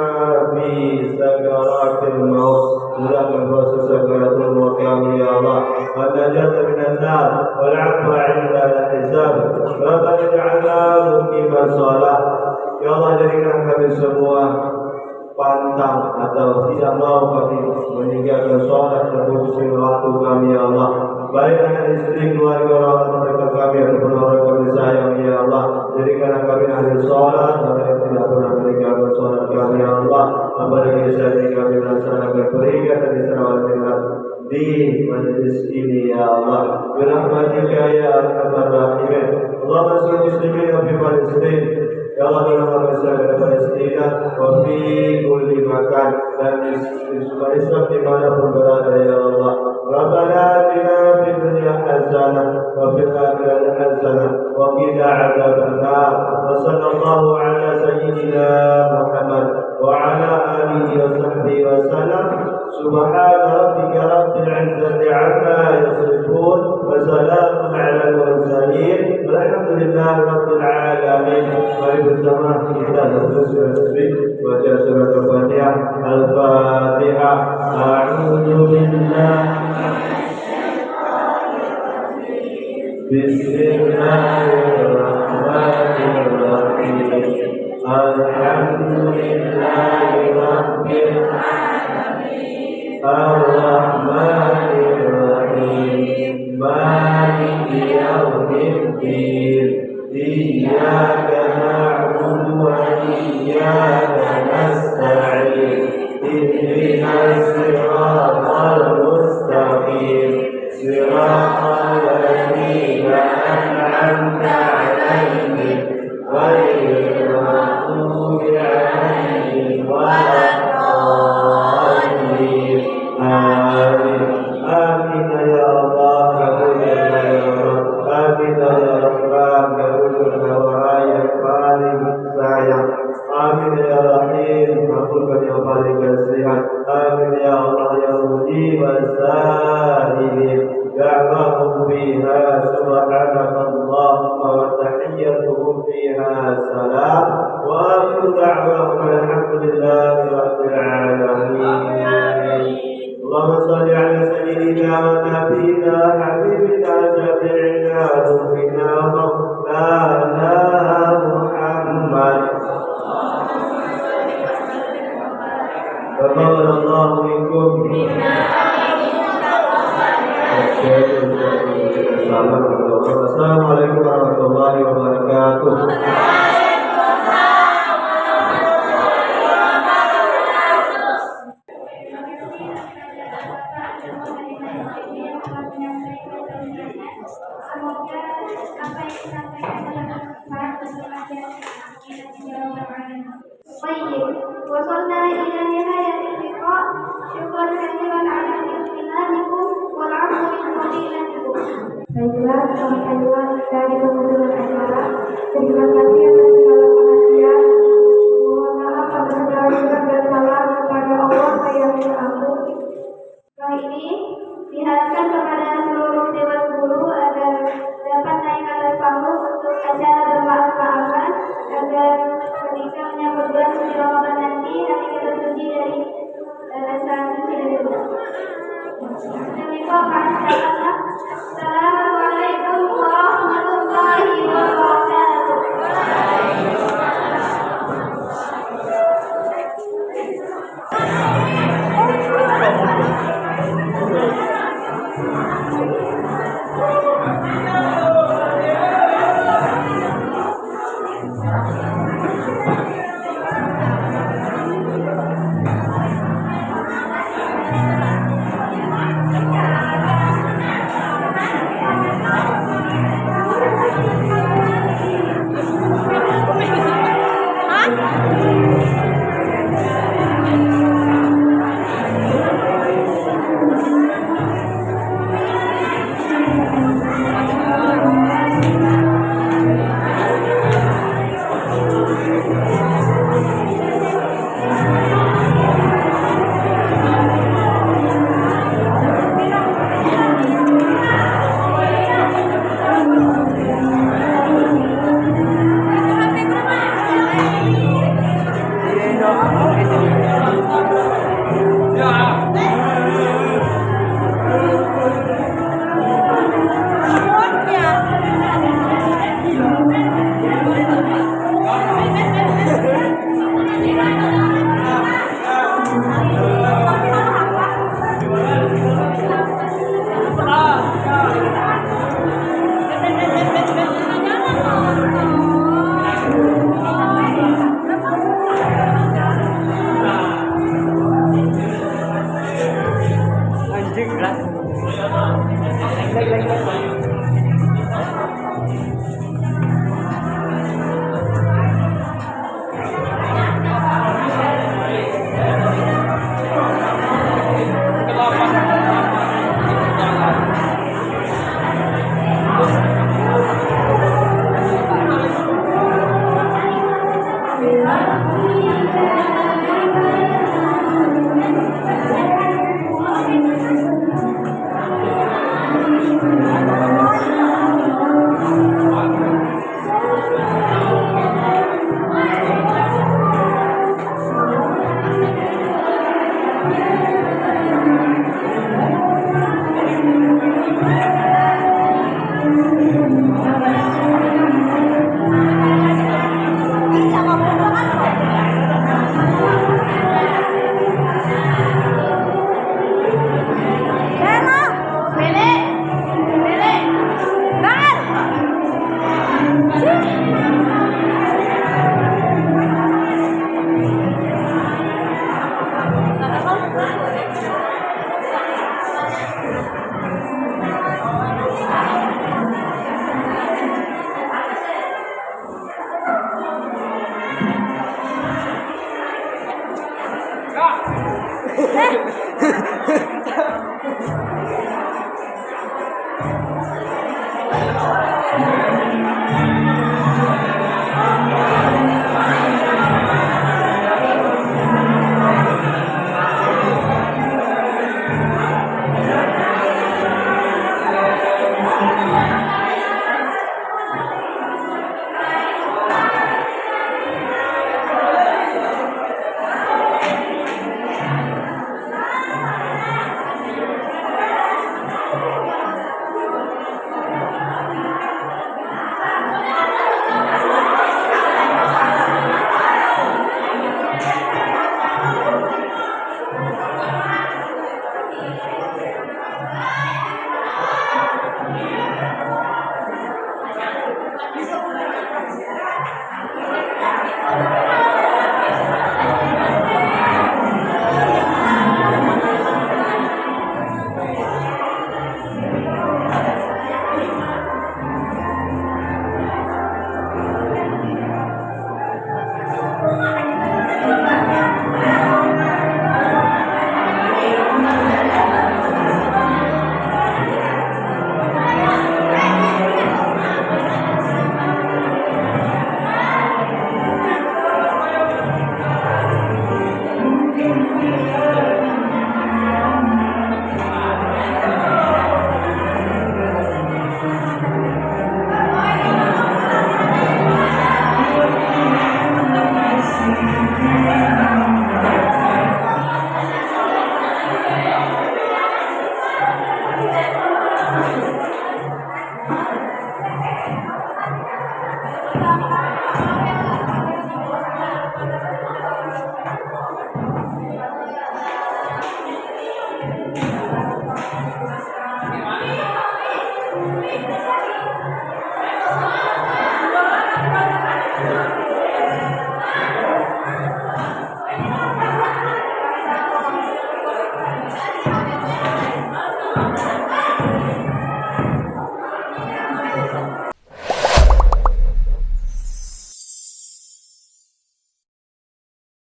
Speaker 6: fi sakaratil maut, mudahkan proses sakaratul maut kami ya Allah, wa najata minan nar wal 'afwa 'inda al-hisab. Rabbana ij'alna muqimas shalah. Ya Allah, jadikan kami semua pantang atau tidak mau kami meninggalkan sholat terkhusus waktu kami ya Allah, baik anak istri, keluarga, orang terdekat kami ataupun orang kami sayang ya Allah. Jadikanlah kami ahli sholat, orang yang tidak pernah meninggalkan sholat kami ya Allah. Apalagi saat ini kami melaksanakan peringatan di Sarawak di majlis ini ya Allah. Birahmatika ya arhamar rahimin. Allahumma salli muslimin wa fi Palestin. Ya Allah, dalam masalah Palestina, wa fi kulli makan, dan di semua Islam dimanapun berada ya Allah. Rabbana atina fid dunya hasanah wa fil akhirati hasanah wa qina adzabannar. Wa sallallahu ala sayyidina Muhammad wa ala alihi wa sahbihi wa sallam. Subhana rabbika rabbil izzati amma yasifun wa salamun ala al-mursalin walhamdulillahi rabbil alamin. Mari bersama kita berdoa baca surat Al-Fatihah. Al-Fatihah. A'udzu billahi Bismillahirrahmanirrahim. Alhamdulillahi rabbil alamin. Ar-Rahmanir-Rahim. Maliki yaumiddin. Iyyaka na'budu wa iyyaka nasta'in. Ihdinas siratal mustaqim. Siratal ladzina an'amta 'alaihim ghairil maghdubi 'alaihim waladdallin. Amin. Amin ya Allah, kabulkanlah ya Rabb. Amin ya Rahman, kabulkanlah wahai yang paling sayang. Amin ya Rahim, kabulkan yang paling kasihan. Amin ya Allah ya mujib as-sa'ilin. Da'wahum fiha subhanakallahumma wa tahiyyatuhum fiha salam. Wa akhiru da'wahum alhamdulillahi rabbil alamin. Allahumma salli ala sayyidina wa nabiyina habibina syafi'ina dhufina maulana Muhammad.
Speaker 1: وصلنا إلى نهاية اللقاء. شكرا كثيرا على اهتمامكم والعفو من فضيلتكم.
Speaker 3: Baiklah, teman-teman dari pengurus acara, terima kasih atas segala perhatian. Mohon maaf apabila ada salah kepada Allah yang Maha Agung.
Speaker 1: Setelah ini diharapkan kepada seluruh dewan guru agar dapat naik atas panggung untuk acara bermaaf-maafan agar ketika menyambut bulan suci Ramadan nanti kita suci dari rasa suci dari Allah. Assalamualaikum warahmatullahi wabarakatuh.
Speaker 7: Bel.